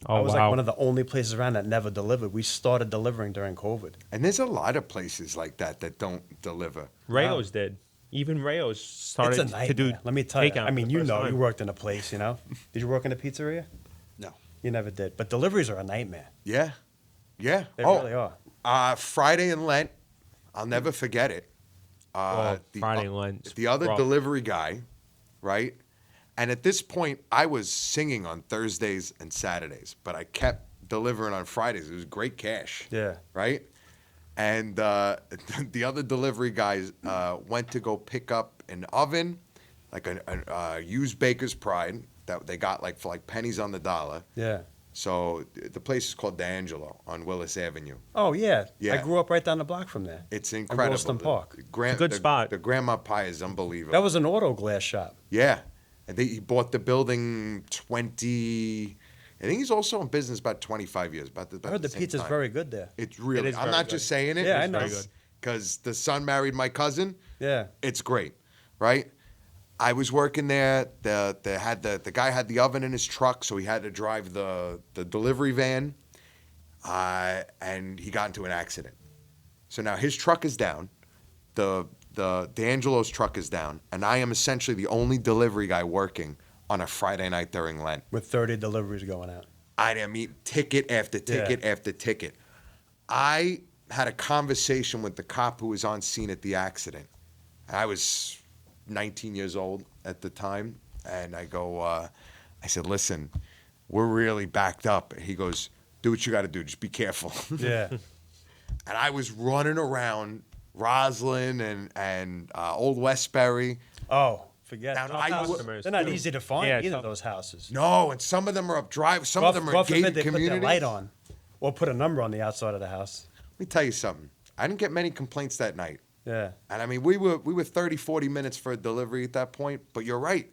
[SPEAKER 3] Oh,
[SPEAKER 1] I was
[SPEAKER 3] wow.
[SPEAKER 1] like one of the only places around that never delivered. We started delivering during COVID.
[SPEAKER 4] And there's a lot of places like that don't deliver.
[SPEAKER 3] Rayo's did. Even Rayo's started
[SPEAKER 1] It's a nightmare.
[SPEAKER 3] to do
[SPEAKER 1] Let me tell you.
[SPEAKER 3] takeout
[SPEAKER 1] I mean,
[SPEAKER 3] for the first time.
[SPEAKER 1] you worked in a place, Did you work in a pizzeria?
[SPEAKER 5] No.
[SPEAKER 1] You never did. But deliveries are a nightmare.
[SPEAKER 4] Yeah. Yeah.
[SPEAKER 1] They really are.
[SPEAKER 4] Friday in Lent, I'll never forget it.
[SPEAKER 3] Friday in Lent.
[SPEAKER 4] The other
[SPEAKER 3] Rough.
[SPEAKER 4] delivery guy, right? And at this point, I was singing on Thursdays and Saturdays, but I kept delivering on Fridays. It was great cash.
[SPEAKER 1] Yeah.
[SPEAKER 4] Right? And the other delivery guys went to go pick up an oven, like a used Baker's Pride that they got for pennies on the dollar.
[SPEAKER 1] Yeah.
[SPEAKER 4] So the place is called D'Angelo on Willis Avenue.
[SPEAKER 1] Oh yeah.
[SPEAKER 4] Yeah.
[SPEAKER 1] I grew up right down the block from there.
[SPEAKER 4] It's
[SPEAKER 1] In
[SPEAKER 4] incredible.
[SPEAKER 1] Williston Park.
[SPEAKER 3] It's a good spot.
[SPEAKER 4] The grandma pie is unbelievable.
[SPEAKER 1] That was an auto glass shop.
[SPEAKER 4] Yeah. And he bought the building 20. I think he's also in business about 25 years. About
[SPEAKER 1] I heard the
[SPEAKER 4] same
[SPEAKER 1] pizza's
[SPEAKER 4] time.
[SPEAKER 1] very good there.
[SPEAKER 4] It's really.
[SPEAKER 3] It is
[SPEAKER 4] I'm
[SPEAKER 3] very
[SPEAKER 4] not
[SPEAKER 3] good.
[SPEAKER 4] just saying it.
[SPEAKER 1] Yeah, I know.
[SPEAKER 3] very good.
[SPEAKER 4] Because the son married my cousin.
[SPEAKER 1] Yeah.
[SPEAKER 4] It's great, right? I was working there. The guy had the oven in his truck, so he had to drive the delivery van, and he got into an accident. So now his truck is down, the D'Angelo's truck is down, and I am essentially the only delivery guy working on a Friday night during Lent.
[SPEAKER 1] With 30 deliveries going out.
[SPEAKER 4] I mean, ticket after ticket after ticket. I had a conversation with the cop who was on scene at the accident. I was 19 years old at the time, and I said, listen, we're really backed up. He goes, do what you got to do. Just be careful.
[SPEAKER 1] Yeah.
[SPEAKER 4] And I was running around Roslyn and Old Westbury.
[SPEAKER 1] Oh, forget
[SPEAKER 4] Now,
[SPEAKER 1] it. They're not easy to find
[SPEAKER 3] Yeah,
[SPEAKER 1] either,
[SPEAKER 3] tough.
[SPEAKER 1] those houses.
[SPEAKER 4] No, and some of them are up drive. Some of them are
[SPEAKER 1] God forbid
[SPEAKER 4] gated
[SPEAKER 1] they put
[SPEAKER 4] communities.
[SPEAKER 1] their light on. Or put a number on the outside of the house.
[SPEAKER 4] Let me tell you something. I didn't get many complaints that night.
[SPEAKER 1] Yeah.
[SPEAKER 4] And I mean, we were 30, 40 minutes for a delivery at that point, but you're right.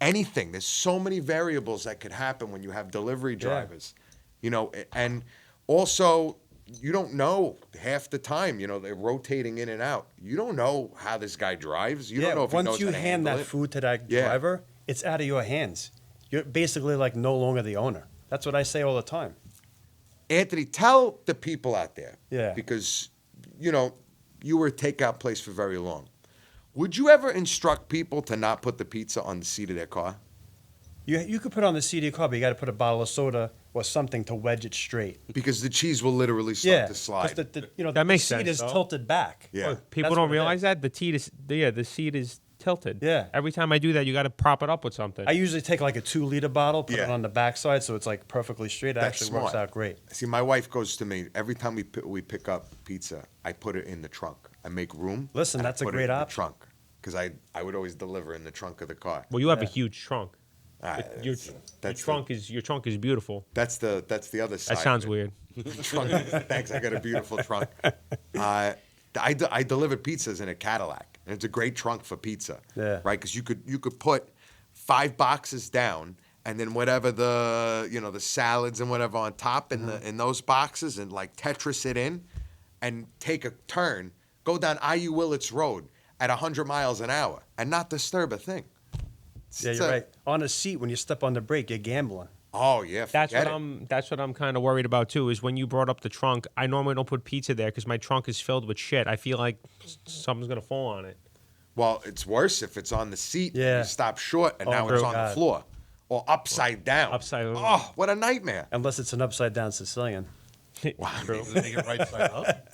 [SPEAKER 4] Anything. There's so many variables that could happen when you have delivery drivers. You know, and also you don't know half the time, you know, they're rotating in and out. You don't know how this guy drives. You don't know if he knows
[SPEAKER 1] once you
[SPEAKER 4] how to
[SPEAKER 1] hand
[SPEAKER 4] handle
[SPEAKER 1] that
[SPEAKER 4] it.
[SPEAKER 1] food to that
[SPEAKER 4] Yeah.
[SPEAKER 1] driver, it's out of your hands. You're basically like no longer the owner. That's what I say all the time.
[SPEAKER 4] Anthony, tell the people out there.
[SPEAKER 1] Yeah.
[SPEAKER 4] Because, you know, you were a takeout place for very long. Would you ever instruct people to not put the pizza on the seat of their car?
[SPEAKER 1] You could put it on the seat of your car, but you got to put a bottle of soda or something to wedge it straight.
[SPEAKER 4] Because the cheese will literally start to slide.
[SPEAKER 1] because
[SPEAKER 3] That makes
[SPEAKER 1] the seat
[SPEAKER 3] sense,
[SPEAKER 1] is
[SPEAKER 3] though.
[SPEAKER 1] tilted back.
[SPEAKER 4] Yeah.
[SPEAKER 3] People
[SPEAKER 1] That's
[SPEAKER 3] don't
[SPEAKER 1] what it
[SPEAKER 3] realize
[SPEAKER 1] is.
[SPEAKER 3] that the seat is tilted.
[SPEAKER 1] Yeah.
[SPEAKER 3] Every time I do that, you got to prop it up with something.
[SPEAKER 1] I usually take like a 2-liter bottle, put it
[SPEAKER 4] Yeah.
[SPEAKER 1] on the backside, so it's like perfectly straight. It
[SPEAKER 4] That's
[SPEAKER 1] actually works
[SPEAKER 4] smart.
[SPEAKER 1] out great.
[SPEAKER 4] See, my wife goes to me every time we pick up pizza. I put it in the trunk. I make room.
[SPEAKER 1] Listen,
[SPEAKER 4] and I
[SPEAKER 1] that's a
[SPEAKER 4] put it
[SPEAKER 1] great
[SPEAKER 4] in the
[SPEAKER 1] option.
[SPEAKER 4] trunk because I would always deliver in the trunk of the car.
[SPEAKER 3] Well, you have a
[SPEAKER 1] Yeah.
[SPEAKER 3] huge trunk. Your
[SPEAKER 4] That's
[SPEAKER 3] trunk is beautiful.
[SPEAKER 4] That's the other side.
[SPEAKER 3] That sounds
[SPEAKER 4] of it.
[SPEAKER 3] weird.
[SPEAKER 4] The trunk. Thanks, I got a beautiful trunk. I delivered pizzas in a Cadillac, and it's a great trunk for pizza.
[SPEAKER 1] Yeah.
[SPEAKER 4] Right, because you could put 5 boxes down, and then whatever the salads and whatever on top in those boxes, and like Tetris it in, and take a turn, go down IU Willits Road at 100 miles an hour, and not disturb a thing.
[SPEAKER 1] Yeah,
[SPEAKER 4] It's
[SPEAKER 1] you're
[SPEAKER 4] a-
[SPEAKER 1] right. On a seat, when you step on the brake, you're gambling.
[SPEAKER 4] Oh yeah,
[SPEAKER 3] That's
[SPEAKER 4] forget
[SPEAKER 3] what
[SPEAKER 4] it.
[SPEAKER 3] That's what I'm kind of worried about too. Is when you brought up the trunk. I normally don't put pizza there because my trunk is filled with shit. I feel like something's gonna fall on it.
[SPEAKER 4] Well, it's worse if it's on the seat. And
[SPEAKER 1] Yeah.
[SPEAKER 4] you stop short, and
[SPEAKER 1] Oh,
[SPEAKER 4] now it's
[SPEAKER 1] true.
[SPEAKER 4] on the
[SPEAKER 1] God.
[SPEAKER 4] floor, or upside down.
[SPEAKER 3] Upside-
[SPEAKER 4] Oh, what a nightmare!
[SPEAKER 1] Unless it's an upside down Sicilian.
[SPEAKER 3] True.
[SPEAKER 5] Make it right side up.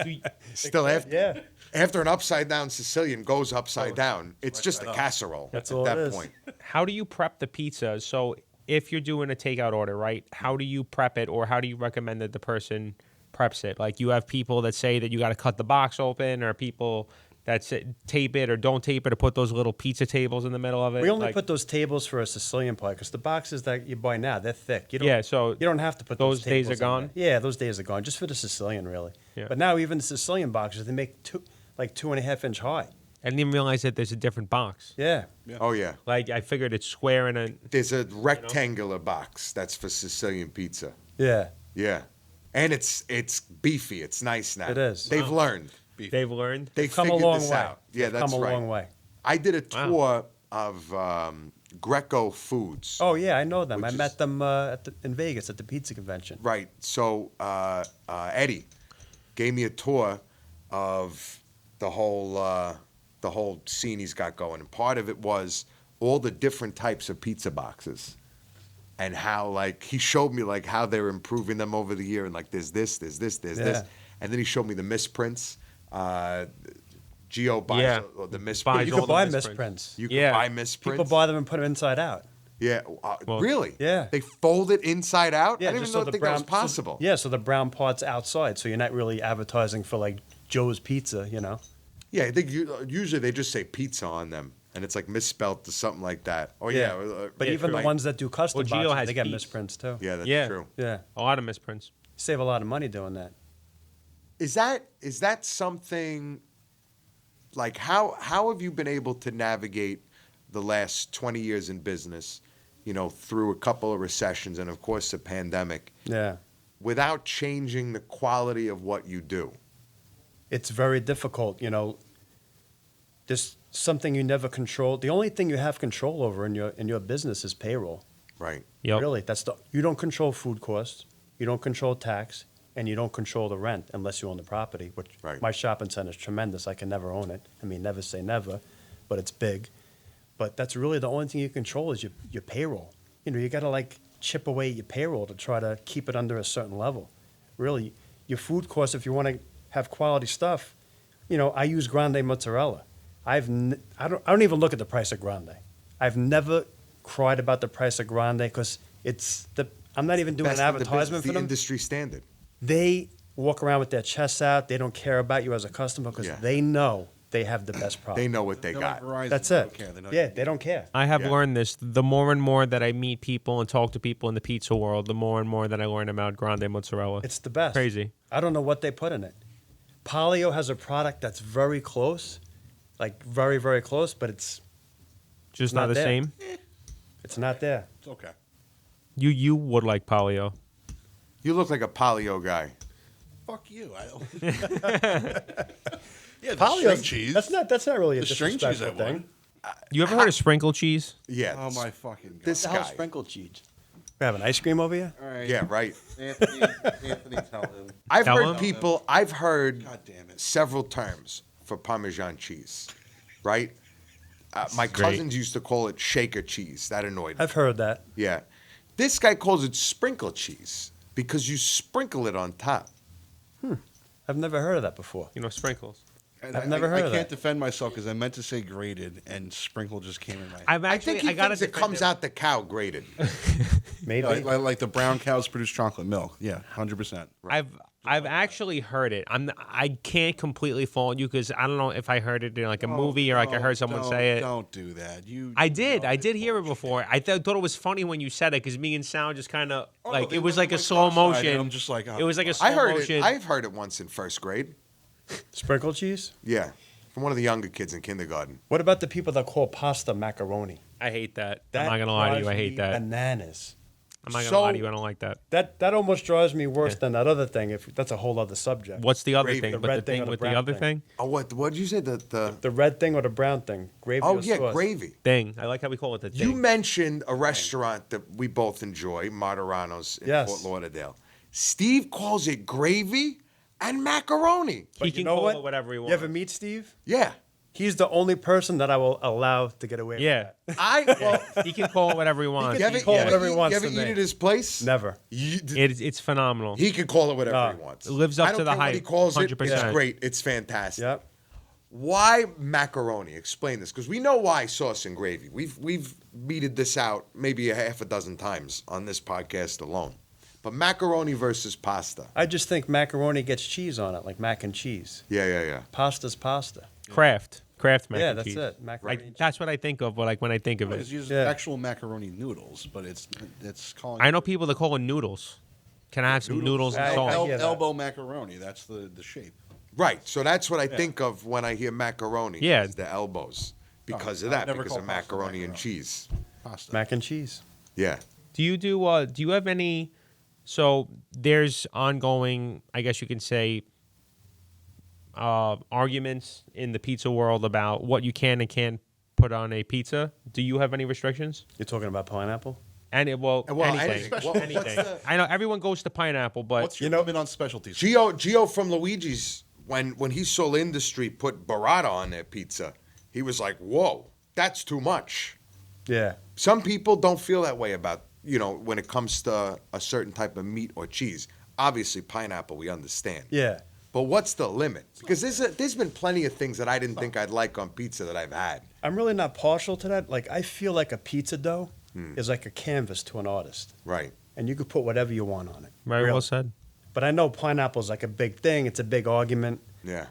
[SPEAKER 4] Still, after
[SPEAKER 1] Yeah.
[SPEAKER 4] after an upside down Sicilian goes upside down, it's just a casserole
[SPEAKER 1] That's
[SPEAKER 4] at
[SPEAKER 1] all
[SPEAKER 4] that
[SPEAKER 1] it is.
[SPEAKER 4] point.
[SPEAKER 3] How do you prep the pizza? So if you're doing a takeout order, right? How do you prep it, or how do you recommend that the person preps it? Like you have people that say that you got to cut the box open, or people that say tape it or don't tape it, or put those little pizza tables in the middle of it.
[SPEAKER 1] We only
[SPEAKER 3] like,
[SPEAKER 1] put those tables for a Sicilian pie because the boxes that you buy now, they're thick. You don't,
[SPEAKER 3] Yeah, so
[SPEAKER 1] you don't have to put
[SPEAKER 3] those days
[SPEAKER 1] tables
[SPEAKER 3] are
[SPEAKER 1] in
[SPEAKER 3] gone?
[SPEAKER 1] there. Yeah, those days are gone. Just for the Sicilian, really.
[SPEAKER 3] Yeah.
[SPEAKER 1] But now even the Sicilian boxes, they make 2.5 inch high.
[SPEAKER 3] I didn't even realize that there's a different box.
[SPEAKER 1] Yeah.
[SPEAKER 4] Oh yeah,
[SPEAKER 3] Like I figured it's square and a.
[SPEAKER 4] there's a rectangular box that's for Sicilian pizza.
[SPEAKER 1] Yeah.
[SPEAKER 4] Yeah, and it's beefy. It's nice now.
[SPEAKER 1] It is.
[SPEAKER 4] They've learned.
[SPEAKER 3] They've learned.
[SPEAKER 4] They
[SPEAKER 1] Come a
[SPEAKER 4] figured
[SPEAKER 1] long
[SPEAKER 4] this
[SPEAKER 1] way.
[SPEAKER 4] out. Yeah,
[SPEAKER 1] They've
[SPEAKER 4] that's
[SPEAKER 1] come a
[SPEAKER 4] right.
[SPEAKER 1] long way.
[SPEAKER 4] I did a
[SPEAKER 3] Wow.
[SPEAKER 4] tour of Greco Foods.
[SPEAKER 1] Oh yeah, I know them.
[SPEAKER 4] Which
[SPEAKER 1] I
[SPEAKER 4] is-
[SPEAKER 1] met them in Vegas at the pizza convention.
[SPEAKER 4] Right. So Eddie gave me a tour of the whole scene he's got going, and part of it was all the different types of pizza boxes, and how like he showed me like how they're improving them over the year, and like there's this,
[SPEAKER 1] Yeah.
[SPEAKER 4] and then he showed me the misprints. Geo buys
[SPEAKER 3] Yeah.
[SPEAKER 4] the misprints.
[SPEAKER 3] Buys
[SPEAKER 1] You
[SPEAKER 3] all
[SPEAKER 1] could
[SPEAKER 3] the
[SPEAKER 1] buy
[SPEAKER 3] misprints.
[SPEAKER 1] misprints.
[SPEAKER 4] You can
[SPEAKER 3] Yeah.
[SPEAKER 4] buy misprints.
[SPEAKER 1] People buy them and put them inside out.
[SPEAKER 4] Yeah.
[SPEAKER 3] Well,
[SPEAKER 4] Really?
[SPEAKER 1] Yeah.
[SPEAKER 4] They fold it inside out.
[SPEAKER 1] Yeah,
[SPEAKER 4] I didn't
[SPEAKER 1] just
[SPEAKER 4] even
[SPEAKER 1] so
[SPEAKER 4] know
[SPEAKER 1] the
[SPEAKER 4] think that was
[SPEAKER 1] brown
[SPEAKER 4] possible.
[SPEAKER 1] Yeah, so the brown part's outside, so you're not really advertising for like Joe's Pizza, you know.
[SPEAKER 4] Yeah, I think usually they just say pizza on them, and it's like misspelled to something like that. Oh
[SPEAKER 1] Yeah.
[SPEAKER 4] yeah,
[SPEAKER 1] But even the ones that do custom
[SPEAKER 3] Well, Gio
[SPEAKER 1] boxes,
[SPEAKER 3] has
[SPEAKER 1] they get
[SPEAKER 3] Pete's.
[SPEAKER 1] misprints too.
[SPEAKER 4] Yeah, that's
[SPEAKER 3] Yeah.
[SPEAKER 4] true.
[SPEAKER 1] Yeah.
[SPEAKER 3] A lot of misprints.
[SPEAKER 1] Save a lot of money doing that.
[SPEAKER 4] Is that something like how have you been able to navigate the last 20 years in business, through a couple of recessions and of course the pandemic,
[SPEAKER 1] Yeah.
[SPEAKER 4] without changing the quality of what you do?
[SPEAKER 1] It's very difficult, There's something you never control. The only thing you have control over in your business is payroll.
[SPEAKER 4] Right.
[SPEAKER 3] Yep.
[SPEAKER 1] Really, you don't control food costs, you don't control tax, and you don't control the rent unless you own the property, which
[SPEAKER 4] Right.
[SPEAKER 1] my shopping center is tremendous. I can never own it. I mean, never say never, but it's big. But that's really the only thing you control is your payroll. You got to chip away at your payroll to try to keep it under a certain level. Really, your food costs, if you want to have quality stuff, I use grande mozzarella. I don't even look at the price of grande. I've never cried about the price of grande because I'm not even doing an
[SPEAKER 4] Best in the
[SPEAKER 1] advertisement
[SPEAKER 4] business,
[SPEAKER 1] for
[SPEAKER 4] the
[SPEAKER 1] them.
[SPEAKER 4] industry standard.
[SPEAKER 1] They walk around with their chests out. They don't care about you as a customer because
[SPEAKER 4] Yeah.
[SPEAKER 1] they know they have the best product.
[SPEAKER 4] They know what they
[SPEAKER 5] They're
[SPEAKER 4] got.
[SPEAKER 5] like Verizon.
[SPEAKER 1] That's
[SPEAKER 5] They
[SPEAKER 1] it.
[SPEAKER 5] don't care. They know
[SPEAKER 1] Yeah,
[SPEAKER 5] you-
[SPEAKER 1] they don't care.
[SPEAKER 3] I have
[SPEAKER 4] Yeah.
[SPEAKER 3] learned this. The more and more that I meet people and talk to people in the pizza world, the more and more that I learn about grande mozzarella.
[SPEAKER 1] It's the best.
[SPEAKER 3] Crazy.
[SPEAKER 1] I don't know what they put in it. Polio has a product that's very close, very, very close, but it's
[SPEAKER 3] Just not
[SPEAKER 1] not
[SPEAKER 3] the
[SPEAKER 1] there.
[SPEAKER 3] same.
[SPEAKER 1] not there.
[SPEAKER 5] It's okay.
[SPEAKER 3] You would like polio.
[SPEAKER 4] You look like a polio guy.
[SPEAKER 5] Fuck you. Yeah, the
[SPEAKER 1] Polio
[SPEAKER 5] string cheese.
[SPEAKER 1] That's not really a
[SPEAKER 5] The string cheese I
[SPEAKER 1] disrespectful thing.
[SPEAKER 5] want.
[SPEAKER 3] You ever heard of sprinkle cheese?
[SPEAKER 4] Yeah.
[SPEAKER 5] Oh my fucking god.
[SPEAKER 4] This
[SPEAKER 1] The hell
[SPEAKER 4] guy.
[SPEAKER 1] sprinkled cheese. We have an ice cream over here.
[SPEAKER 5] All right.
[SPEAKER 4] Yeah, right.
[SPEAKER 5] Anthony, tell him.
[SPEAKER 4] I've
[SPEAKER 3] Tell
[SPEAKER 4] heard
[SPEAKER 3] him.
[SPEAKER 4] people. I've heard
[SPEAKER 5] God damn it.
[SPEAKER 4] several terms for Parmesan cheese, right? My
[SPEAKER 3] great.
[SPEAKER 4] cousins used to call it shaker cheese. That annoyed me.
[SPEAKER 1] I've heard that.
[SPEAKER 4] Yeah. This guy calls it sprinkle cheese because you sprinkle it on top.
[SPEAKER 1] I've never heard of that before.
[SPEAKER 3] Sprinkles.
[SPEAKER 5] And
[SPEAKER 1] I've never heard
[SPEAKER 5] I
[SPEAKER 1] of
[SPEAKER 5] can't
[SPEAKER 1] that.
[SPEAKER 5] defend myself because I meant to say grated and sprinkle just came in my head.
[SPEAKER 3] I've
[SPEAKER 4] I
[SPEAKER 3] actually,
[SPEAKER 4] think he
[SPEAKER 3] gotta
[SPEAKER 4] thinks it
[SPEAKER 3] defend
[SPEAKER 4] comes
[SPEAKER 3] him.
[SPEAKER 4] out the cow grated.
[SPEAKER 1] Maybe.
[SPEAKER 5] Like the brown cows produce chocolate milk. Yeah, 100%.
[SPEAKER 3] I've actually heard it. I can't completely fault you because I don't know if I heard it in a movie or I heard someone say it.
[SPEAKER 5] Don't do that.
[SPEAKER 3] I did hear it before. I thought it was funny when you said it because me and Sal just kind of it was like a slow motion.
[SPEAKER 5] I'm just like, oh,
[SPEAKER 3] It was like a slow
[SPEAKER 4] I heard
[SPEAKER 3] motion.
[SPEAKER 4] it. I've heard it once in first grade.
[SPEAKER 1] Sprinkled cheese?
[SPEAKER 4] Yeah, from one of the younger kids in kindergarten.
[SPEAKER 1] What about the people that call pasta macaroni?
[SPEAKER 3] I hate that.
[SPEAKER 1] That
[SPEAKER 3] I'm not gonna lie to you. I
[SPEAKER 1] drives
[SPEAKER 3] hate
[SPEAKER 1] me
[SPEAKER 3] that.
[SPEAKER 1] Bananas.
[SPEAKER 3] I'm not gonna
[SPEAKER 4] So-
[SPEAKER 3] lie to you. I don't like that.
[SPEAKER 1] That almost drives me worse than that other thing. If that's a whole other subject.
[SPEAKER 3] What's the other
[SPEAKER 4] Gravy.
[SPEAKER 3] thing?
[SPEAKER 4] The
[SPEAKER 3] But the
[SPEAKER 1] red thing
[SPEAKER 3] thing
[SPEAKER 1] or the
[SPEAKER 3] with the
[SPEAKER 1] brown
[SPEAKER 3] other
[SPEAKER 1] thing?
[SPEAKER 3] thing?
[SPEAKER 4] Oh, what did you say?
[SPEAKER 1] The red thing or the brown thing? Gravy
[SPEAKER 4] Oh
[SPEAKER 1] or
[SPEAKER 4] yeah,
[SPEAKER 1] sauce?
[SPEAKER 4] gravy.
[SPEAKER 3] Thing. I like how we call it the
[SPEAKER 4] You
[SPEAKER 3] thing.
[SPEAKER 4] mentioned a restaurant that we both enjoy, Martirano's in
[SPEAKER 1] Yes.
[SPEAKER 4] Fort Lauderdale. Steve calls it gravy and macaroni.
[SPEAKER 1] But
[SPEAKER 3] He
[SPEAKER 1] you
[SPEAKER 3] can
[SPEAKER 1] know
[SPEAKER 3] call
[SPEAKER 1] what?
[SPEAKER 3] it whatever he
[SPEAKER 1] You
[SPEAKER 3] wants.
[SPEAKER 1] ever meet Steve?
[SPEAKER 4] Yeah.
[SPEAKER 1] He's the only person that I will allow to get away
[SPEAKER 3] Yeah.
[SPEAKER 1] with
[SPEAKER 3] He can call it whatever he wants.
[SPEAKER 4] You ever,
[SPEAKER 1] call it
[SPEAKER 4] you ever
[SPEAKER 1] whatever he
[SPEAKER 4] eat-
[SPEAKER 1] wants
[SPEAKER 4] you ever
[SPEAKER 1] to
[SPEAKER 4] eat
[SPEAKER 1] me.
[SPEAKER 4] at his place?
[SPEAKER 1] that. Never.
[SPEAKER 3] It's phenomenal.
[SPEAKER 4] He can call it whatever he
[SPEAKER 1] No.
[SPEAKER 4] wants.
[SPEAKER 3] It lives up
[SPEAKER 4] I don't
[SPEAKER 3] to the
[SPEAKER 4] care what he
[SPEAKER 3] hype,
[SPEAKER 4] calls it.
[SPEAKER 3] 100%.
[SPEAKER 4] It's great. It's fantastic.
[SPEAKER 1] Yep.
[SPEAKER 4] Why macaroni? Explain this, because we know why sauce and gravy. We've meted this out maybe a half a dozen times on this podcast alone. But macaroni versus pasta.
[SPEAKER 1] I just think macaroni gets cheese on it, like mac and cheese.
[SPEAKER 4] Yeah.
[SPEAKER 1] Pasta's pasta.
[SPEAKER 3] Kraft mac
[SPEAKER 1] Yeah,
[SPEAKER 3] and
[SPEAKER 1] that's
[SPEAKER 3] cheese.
[SPEAKER 1] it. Macaroni. and cheese.
[SPEAKER 3] That's what I think of. When I think of
[SPEAKER 5] It's
[SPEAKER 3] it,
[SPEAKER 5] used
[SPEAKER 1] Yeah.
[SPEAKER 5] actual macaroni noodles, but it's calling.
[SPEAKER 3] I know people that call it noodles. Can I have some noodles and
[SPEAKER 1] I-
[SPEAKER 3] salt?
[SPEAKER 1] I hear that.
[SPEAKER 5] elbow macaroni. That's the shape.
[SPEAKER 4] Right. So that's what I think of when I hear macaroni.
[SPEAKER 3] Yeah.
[SPEAKER 4] Is the elbows. Because
[SPEAKER 5] Oh,
[SPEAKER 4] of
[SPEAKER 5] I
[SPEAKER 4] that,
[SPEAKER 5] never
[SPEAKER 4] because
[SPEAKER 5] call
[SPEAKER 4] of
[SPEAKER 5] pasta
[SPEAKER 4] macaroni and
[SPEAKER 5] macaroni.
[SPEAKER 4] cheese.
[SPEAKER 5] Pasta.
[SPEAKER 1] Mac and cheese.
[SPEAKER 4] Yeah.
[SPEAKER 3] Do you have any? So there's ongoing, I guess you can say, arguments in the pizza world about what you can and can't put on a pizza. Do you have any restrictions?
[SPEAKER 1] You're talking about pineapple?
[SPEAKER 4] Well,
[SPEAKER 3] anything.
[SPEAKER 4] anything. What's
[SPEAKER 3] anything.
[SPEAKER 4] the-
[SPEAKER 3] I know everyone goes to pineapple, but
[SPEAKER 5] What's your limit on specialties?
[SPEAKER 4] Gio from Luigi's, when he saw Industry put burrata on their pizza, he was like, whoa, that's too much.
[SPEAKER 1] Yeah.
[SPEAKER 4] Some people don't feel that way about, when it comes to a certain type of meat or cheese. Obviously, pineapple, we understand.
[SPEAKER 1] Yeah.
[SPEAKER 4] But what's the limit? Because there's been plenty of things that I didn't think I'd like on pizza that I've had.
[SPEAKER 1] I'm really not partial to that. Like, I feel like a pizza dough is like a canvas to an artist.
[SPEAKER 4] Right.
[SPEAKER 1] And you could put whatever you want on it.
[SPEAKER 3] very
[SPEAKER 1] Really.
[SPEAKER 3] well said.
[SPEAKER 1] But I know pineapple's like a big thing. It's a big argument.
[SPEAKER 4] Yeah.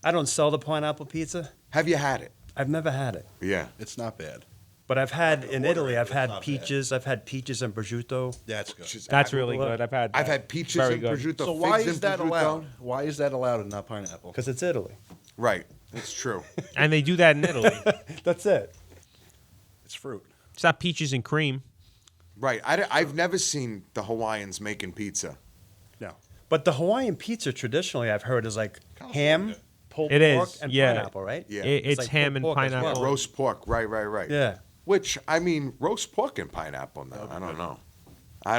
[SPEAKER 1] I don't sell the pineapple pizza.
[SPEAKER 4] Have you had it?
[SPEAKER 1] I've never had it.
[SPEAKER 4] Yeah.
[SPEAKER 5] It's not bad.
[SPEAKER 1] But I've had in
[SPEAKER 5] order
[SPEAKER 1] Italy.
[SPEAKER 5] it,
[SPEAKER 1] I've
[SPEAKER 5] it's
[SPEAKER 1] had
[SPEAKER 5] not bad.
[SPEAKER 1] peaches. I've had peaches and prosciutto.
[SPEAKER 5] That's good.
[SPEAKER 3] That's really good. I've had
[SPEAKER 4] peaches
[SPEAKER 3] Very
[SPEAKER 4] and
[SPEAKER 3] good.
[SPEAKER 4] prosciutto.
[SPEAKER 5] So why
[SPEAKER 4] figs
[SPEAKER 5] is
[SPEAKER 4] and
[SPEAKER 5] that
[SPEAKER 4] prosciutto.
[SPEAKER 5] allowed? Why is that allowed and not pineapple?
[SPEAKER 1] Because it's Italy.
[SPEAKER 4] Right. It's true.
[SPEAKER 3] And they do that in Italy.
[SPEAKER 1] That's it.
[SPEAKER 5] It's fruit.
[SPEAKER 3] It's not peaches and cream.
[SPEAKER 4] Right. I've never seen the Hawaiians making pizza.
[SPEAKER 5] No.
[SPEAKER 1] But the Hawaiian pizza traditionally, I've heard, is like ham, pulled
[SPEAKER 3] It
[SPEAKER 1] pork,
[SPEAKER 3] is,
[SPEAKER 1] and
[SPEAKER 3] yeah.
[SPEAKER 1] pineapple, right?
[SPEAKER 4] Yeah.
[SPEAKER 3] It's
[SPEAKER 1] like
[SPEAKER 3] ham
[SPEAKER 1] pulled
[SPEAKER 3] and
[SPEAKER 1] pork as well.
[SPEAKER 3] pineapple.
[SPEAKER 4] Roast pork. Right.
[SPEAKER 1] Yeah.
[SPEAKER 4] Which, I mean, roast pork and pineapple now. I don't know. I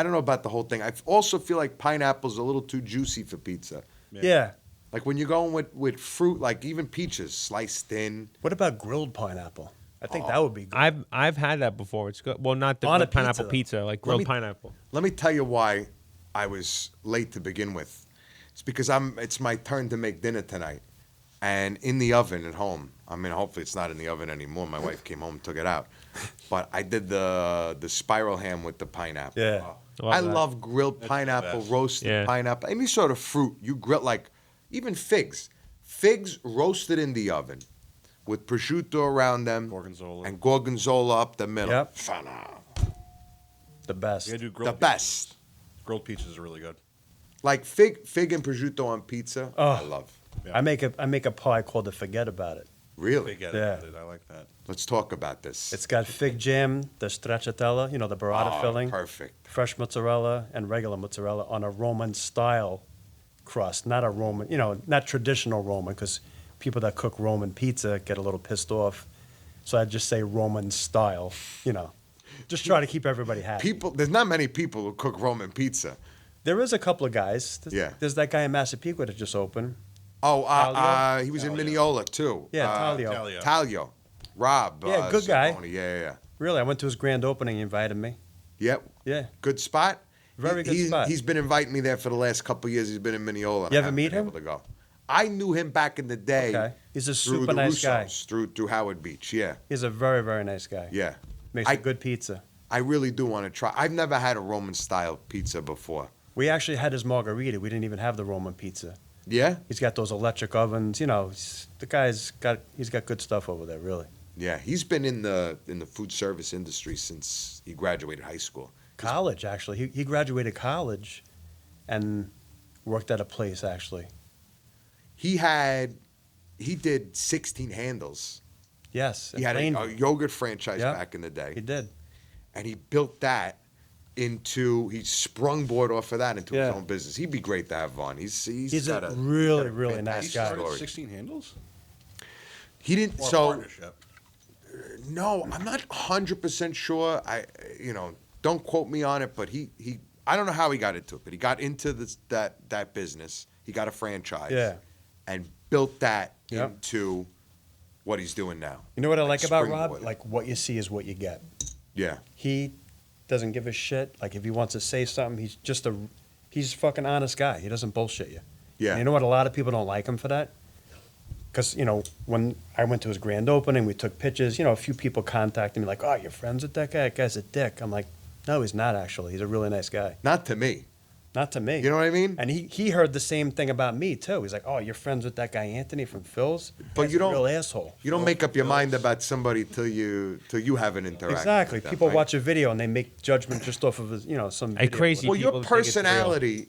[SPEAKER 4] don't know about the whole thing. I also feel like pineapple's a little too juicy for pizza.
[SPEAKER 1] Yeah.
[SPEAKER 4] Like when you're going with fruit, like even peaches, sliced thin.
[SPEAKER 1] What about grilled pineapple? I think that would be good.
[SPEAKER 3] I've had that before. It's good. Well, not the
[SPEAKER 1] On a
[SPEAKER 3] pineapple
[SPEAKER 1] pizza,
[SPEAKER 3] pizza, like grilled
[SPEAKER 4] me-
[SPEAKER 3] pineapple.
[SPEAKER 4] Let me tell you why I was late to begin with. It's because it's my turn to make dinner tonight. And in the oven at home, I mean, hopefully it's not in the oven anymore. My wife came home and took it out. But I did the spiral ham with the pineapple.
[SPEAKER 1] Yeah.
[SPEAKER 4] I
[SPEAKER 3] that.
[SPEAKER 4] love grilled pineapple,
[SPEAKER 5] best.
[SPEAKER 4] roasted
[SPEAKER 3] Yeah.
[SPEAKER 4] pineapple, any sort of fruit. You grill, like even figs. Figs roasted in the oven with prosciutto around them.
[SPEAKER 5] Gorgonzola.
[SPEAKER 4] And gorgonzola up the middle.
[SPEAKER 1] Yep.
[SPEAKER 4] Phenomenal.
[SPEAKER 1] The best.
[SPEAKER 5] You gotta do
[SPEAKER 4] The
[SPEAKER 5] grilled
[SPEAKER 4] best.
[SPEAKER 5] Pizzas. Grilled pizzas are really good.
[SPEAKER 4] Like fig and prosciutto on pizza.
[SPEAKER 1] Oh.
[SPEAKER 4] I love.
[SPEAKER 1] I make a pie called the Forget About It.
[SPEAKER 4] Really?
[SPEAKER 5] They get
[SPEAKER 1] Yeah.
[SPEAKER 5] it. I like that.
[SPEAKER 4] Let's talk about this.
[SPEAKER 1] It's got fig jam, the stracciatella, the burrata filling,
[SPEAKER 4] Perfect.
[SPEAKER 1] fresh mozzarella, and regular mozzarella on a Roman style crust, not a Roman, not traditional Roman, because people that cook Roman pizza get a little pissed off. So I just say Roman style, just try to keep everybody happy.
[SPEAKER 4] There's not many people who cook Roman pizza.
[SPEAKER 1] There is a couple of guys.
[SPEAKER 4] Yeah.
[SPEAKER 1] There's that guy in Massapequa that just opened.
[SPEAKER 4] Oh,
[SPEAKER 1] Taglio?
[SPEAKER 4] he was in Mineola too.
[SPEAKER 1] Yeah, Taglio.
[SPEAKER 5] Taglio.
[SPEAKER 4] Taglio. Rob.
[SPEAKER 1] Yeah, good guy.
[SPEAKER 4] Zapponi. Yeah.
[SPEAKER 1] Really, I went to his grand opening. He invited me.
[SPEAKER 4] Yep.
[SPEAKER 1] Yeah.
[SPEAKER 4] Good spot.
[SPEAKER 1] Very good spot.
[SPEAKER 4] He's been inviting me there for the last couple of years. He's been in Mineola. and
[SPEAKER 1] You
[SPEAKER 4] I
[SPEAKER 1] ever
[SPEAKER 4] haven't
[SPEAKER 1] meet
[SPEAKER 4] been
[SPEAKER 1] him?
[SPEAKER 4] able to go. I knew him back in the day.
[SPEAKER 1] Okay. He's a
[SPEAKER 4] through
[SPEAKER 1] super
[SPEAKER 4] the
[SPEAKER 1] nice guy.
[SPEAKER 4] Russos, through Howard Beach. Yeah.
[SPEAKER 1] He's a very, very nice guy.
[SPEAKER 4] Yeah.
[SPEAKER 1] Makes a good pizza.
[SPEAKER 4] I really do want to try. I've never had a Roman style pizza before.
[SPEAKER 1] We actually had his margarita. We didn't even have the Roman pizza.
[SPEAKER 4] Yeah.
[SPEAKER 1] He's got those electric ovens. The guy's got good stuff over there. Really.
[SPEAKER 4] Yeah. He's been in the food service industry since he graduated high school.
[SPEAKER 1] College, actually. He graduated college, and worked at a place actually.
[SPEAKER 4] He did 16 handles.
[SPEAKER 1] Yes.
[SPEAKER 4] He had a yogurt franchise
[SPEAKER 1] Yeah.
[SPEAKER 4] back in the day.
[SPEAKER 1] He did.
[SPEAKER 4] And he built that he sprungboard off of that into
[SPEAKER 1] Yeah.
[SPEAKER 4] his own business. He'd be great to have on. He's
[SPEAKER 1] a
[SPEAKER 4] got
[SPEAKER 1] really,
[SPEAKER 4] got a
[SPEAKER 1] really nice
[SPEAKER 4] fantastic
[SPEAKER 1] guy.
[SPEAKER 5] Started
[SPEAKER 4] story.
[SPEAKER 5] 16 handles?
[SPEAKER 4] He didn't.
[SPEAKER 5] Or a
[SPEAKER 4] So
[SPEAKER 5] partnership?
[SPEAKER 4] no, I'm not 100% sure. Don't quote me on it, but he I don't know how he got into it, but he got into that business. He got a franchise.
[SPEAKER 1] Yeah.
[SPEAKER 4] And built that
[SPEAKER 1] Yep.
[SPEAKER 4] into what he's doing now.
[SPEAKER 1] You know what I like about Rob?
[SPEAKER 4] springboard.
[SPEAKER 1] Like, what you see is what you get.
[SPEAKER 4] Yeah.
[SPEAKER 1] He doesn't give a shit. Like, if he wants to say something, he's a fucking honest guy. He doesn't bullshit you.
[SPEAKER 4] Yeah.
[SPEAKER 1] And you know what? A lot of people don't like him for that. Because, when I went to his grand opening, we took pictures. A few people contacted me like, "Oh, you're friends with that guy? That guy's a dick." I'm like, "No, he's not actually. He's a really nice guy."
[SPEAKER 4] Not to me.
[SPEAKER 1] Not to me.
[SPEAKER 4] You know what I mean?
[SPEAKER 1] And he heard the same thing about me too. He's like, "Oh, you're friends with that guy Anthony from Phil's?
[SPEAKER 4] But
[SPEAKER 1] That's
[SPEAKER 4] you
[SPEAKER 1] a
[SPEAKER 4] don't-
[SPEAKER 1] real asshole."
[SPEAKER 4] You don't make up your mind about somebody till you have an interaction.
[SPEAKER 1] Exactly.
[SPEAKER 4] with them,
[SPEAKER 1] People
[SPEAKER 4] right?
[SPEAKER 1] watch a video and they make judgment just off of some
[SPEAKER 3] Hey,
[SPEAKER 1] video.
[SPEAKER 3] crazy
[SPEAKER 4] Well, your
[SPEAKER 3] people think it's real.
[SPEAKER 4] personality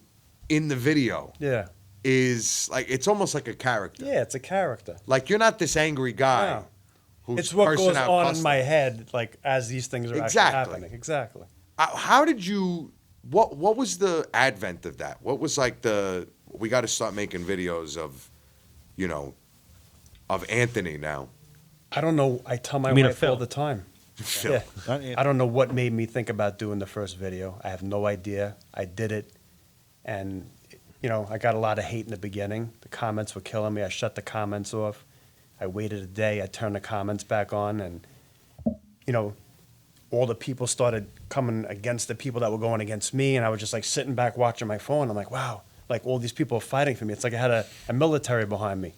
[SPEAKER 4] in the video
[SPEAKER 1] Yeah.
[SPEAKER 4] is like it's almost like a character.
[SPEAKER 1] Yeah, it's a character.
[SPEAKER 4] Like you're not this angry guy.
[SPEAKER 1] No.
[SPEAKER 4] Who's
[SPEAKER 1] It's what goes
[SPEAKER 4] cursing out
[SPEAKER 1] on in
[SPEAKER 4] customers.
[SPEAKER 1] my head, like as these things are
[SPEAKER 4] Exactly.
[SPEAKER 1] actually happening. Exactly.
[SPEAKER 4] How did you? What was the advent of that? What was like we got to start making videos of, of Anthony now.
[SPEAKER 1] I don't know. I tell my
[SPEAKER 3] You mean a
[SPEAKER 1] wife
[SPEAKER 3] Phil?
[SPEAKER 1] all the time.
[SPEAKER 4] Phil.
[SPEAKER 1] Yeah.
[SPEAKER 5] Not Anthony.
[SPEAKER 1] I don't know what made me think about doing the first video. I have no idea. I did it, and I got a lot of hate in the beginning. The comments were killing me. I shut the comments off. I waited a day. I turned the comments back on, and all the people started coming against the people that were going against me, and I was just like sitting back watching my phone. I'm like, wow, like all these people are fighting for me. It's like I had a military behind me.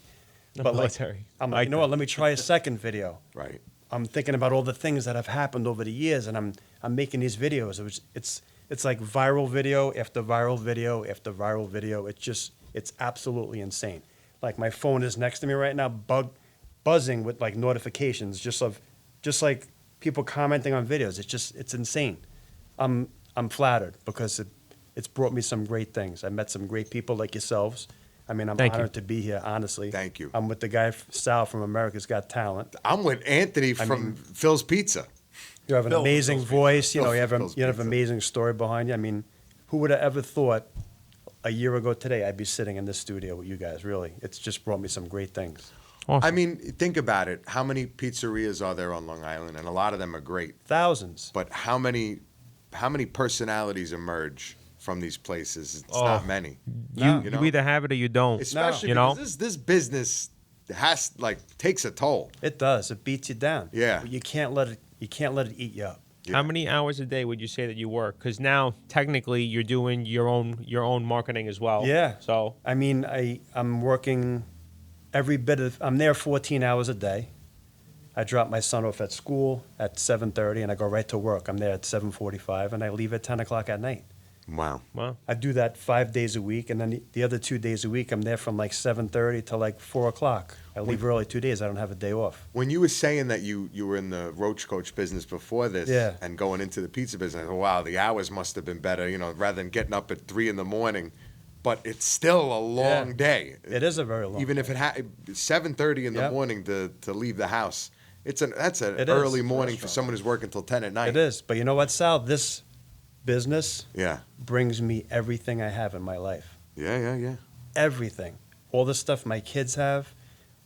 [SPEAKER 3] Military.
[SPEAKER 1] I'm
[SPEAKER 3] I
[SPEAKER 1] like,
[SPEAKER 3] like
[SPEAKER 1] you know what? Let me try a second video.
[SPEAKER 4] Right.
[SPEAKER 1] I'm thinking about all the things that have happened over the years, and I'm making these videos. It's like viral video after viral video after viral video. It's absolutely insane. Like my phone is next to me right now. buzzing with like notifications, just like people commenting on videos. It's insane. I'm flattered because it's brought me some great things. I met some great people like yourselves. I mean, I'm
[SPEAKER 3] Thank you.
[SPEAKER 1] honored to be here, honestly.
[SPEAKER 4] Thank you.
[SPEAKER 1] I'm with the guy, Sal, from America's Got Talent.
[SPEAKER 4] I'm with Anthony from Phil's Pizza.
[SPEAKER 1] You have an
[SPEAKER 5] Phil,
[SPEAKER 1] amazing
[SPEAKER 5] Phil's
[SPEAKER 1] voice. You know,
[SPEAKER 4] Phil's
[SPEAKER 1] you have
[SPEAKER 4] Pizza.
[SPEAKER 1] an amazing story behind you. I mean, who would have ever thought a year ago today I'd be sitting in this studio with you guys? Really, it's just brought me some great things.
[SPEAKER 3] Awesome.
[SPEAKER 4] I mean, think about it. How many pizzerias are there on Long Island? And a lot of them are great.
[SPEAKER 1] Thousands.
[SPEAKER 4] But how many personalities emerge from these places? It's
[SPEAKER 3] Oh.
[SPEAKER 4] not many.
[SPEAKER 3] you
[SPEAKER 4] you know?
[SPEAKER 3] either have it or you don't.
[SPEAKER 4] Especially
[SPEAKER 3] you know.
[SPEAKER 4] because this business takes a toll.
[SPEAKER 1] It does. It beats you down.
[SPEAKER 4] Yeah.
[SPEAKER 1] But you can't let it eat you up.
[SPEAKER 3] How many hours a day would you say that you work? Because now technically you're doing your own marketing as well.
[SPEAKER 1] Yeah.
[SPEAKER 3] So
[SPEAKER 1] I mean, I'm working every bit of. I'm there 14 hours a day. I drop my son off at school at 7:30, and I go right to work. I'm there at 7:45, and I leave at 10 o'clock at night.
[SPEAKER 4] Wow.
[SPEAKER 3] well,
[SPEAKER 1] I do that 5 days a week, and then the other 2 days a week, I'm there from like 7:30 to like 4 o'clock. I leave early 2 days. I don't have a day off.
[SPEAKER 4] When you were saying that you were in the roach coach business before this
[SPEAKER 1] Yeah.
[SPEAKER 4] and going into the pizza business, wow, the hours must have been better, rather than getting up at 3 in the morning. But it's still a long
[SPEAKER 1] Yeah.
[SPEAKER 4] day.
[SPEAKER 1] It is a very long.
[SPEAKER 4] Even if it 7:30 in the
[SPEAKER 1] Yep.
[SPEAKER 4] morning to leave the house. That's an
[SPEAKER 1] It is.
[SPEAKER 4] early morning for someone who's working till 10 at night.
[SPEAKER 1] It is. But you know what, Sal? This business
[SPEAKER 4] Yeah.
[SPEAKER 1] brings me everything I have in my life.
[SPEAKER 4] Yeah.
[SPEAKER 1] Everything. All the stuff my kids have.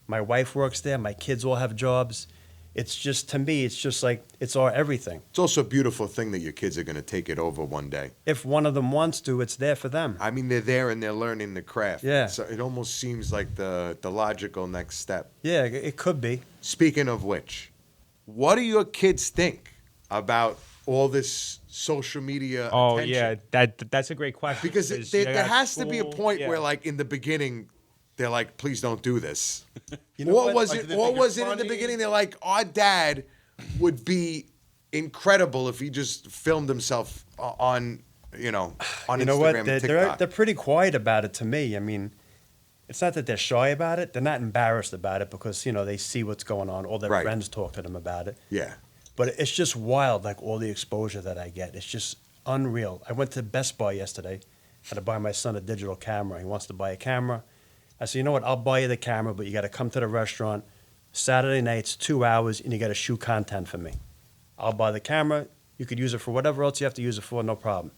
[SPEAKER 1] My wife works there. My kids all have jobs. It's just, to me, it's just like, it's our everything.
[SPEAKER 4] It's also a beautiful thing that your kids are going to take it over one day.
[SPEAKER 1] If one of them wants to, it's there for them.
[SPEAKER 4] I mean, they're there and they're learning the craft.
[SPEAKER 1] Yeah.
[SPEAKER 4] So it almost seems like the logical next step.
[SPEAKER 1] Yeah, it could be.
[SPEAKER 4] Speaking of which, what do your kids think about all this social media
[SPEAKER 3] oh
[SPEAKER 4] attention?
[SPEAKER 3] yeah, that's a great question.
[SPEAKER 4] Because
[SPEAKER 3] you
[SPEAKER 4] there
[SPEAKER 3] got
[SPEAKER 4] has to be a
[SPEAKER 3] school,
[SPEAKER 4] point
[SPEAKER 3] yeah.
[SPEAKER 4] where, like, in the beginning, they're like, please don't do this.
[SPEAKER 1] You know
[SPEAKER 4] Or
[SPEAKER 1] what?
[SPEAKER 4] was
[SPEAKER 5] Like,
[SPEAKER 4] it?
[SPEAKER 5] do they
[SPEAKER 4] Or
[SPEAKER 5] think
[SPEAKER 4] was
[SPEAKER 5] it's
[SPEAKER 4] it in the
[SPEAKER 5] funny?
[SPEAKER 4] beginning? They're like, our dad would be incredible if he just filmed himself on
[SPEAKER 1] You know
[SPEAKER 4] Instagram
[SPEAKER 1] what?
[SPEAKER 4] and
[SPEAKER 1] They're
[SPEAKER 4] TikTok.
[SPEAKER 1] pretty quiet about it to me. I mean, it's not that they're shy about it. They're not embarrassed about it because, they see what's going on. All their
[SPEAKER 4] Right.
[SPEAKER 1] friends talk to them about it.
[SPEAKER 4] Yeah.
[SPEAKER 1] But it's just wild, like all the exposure that I get. It's just unreal. I went to Best Buy yesterday. Had to buy my son a digital camera. He wants to buy a camera. I said, you know what? I'll buy you the camera, but you got to come to the restaurant Saturday nights, 2 hours, and you got to shoot content for me. I'll buy the camera. You could use it for whatever else you have to use it for, no problem.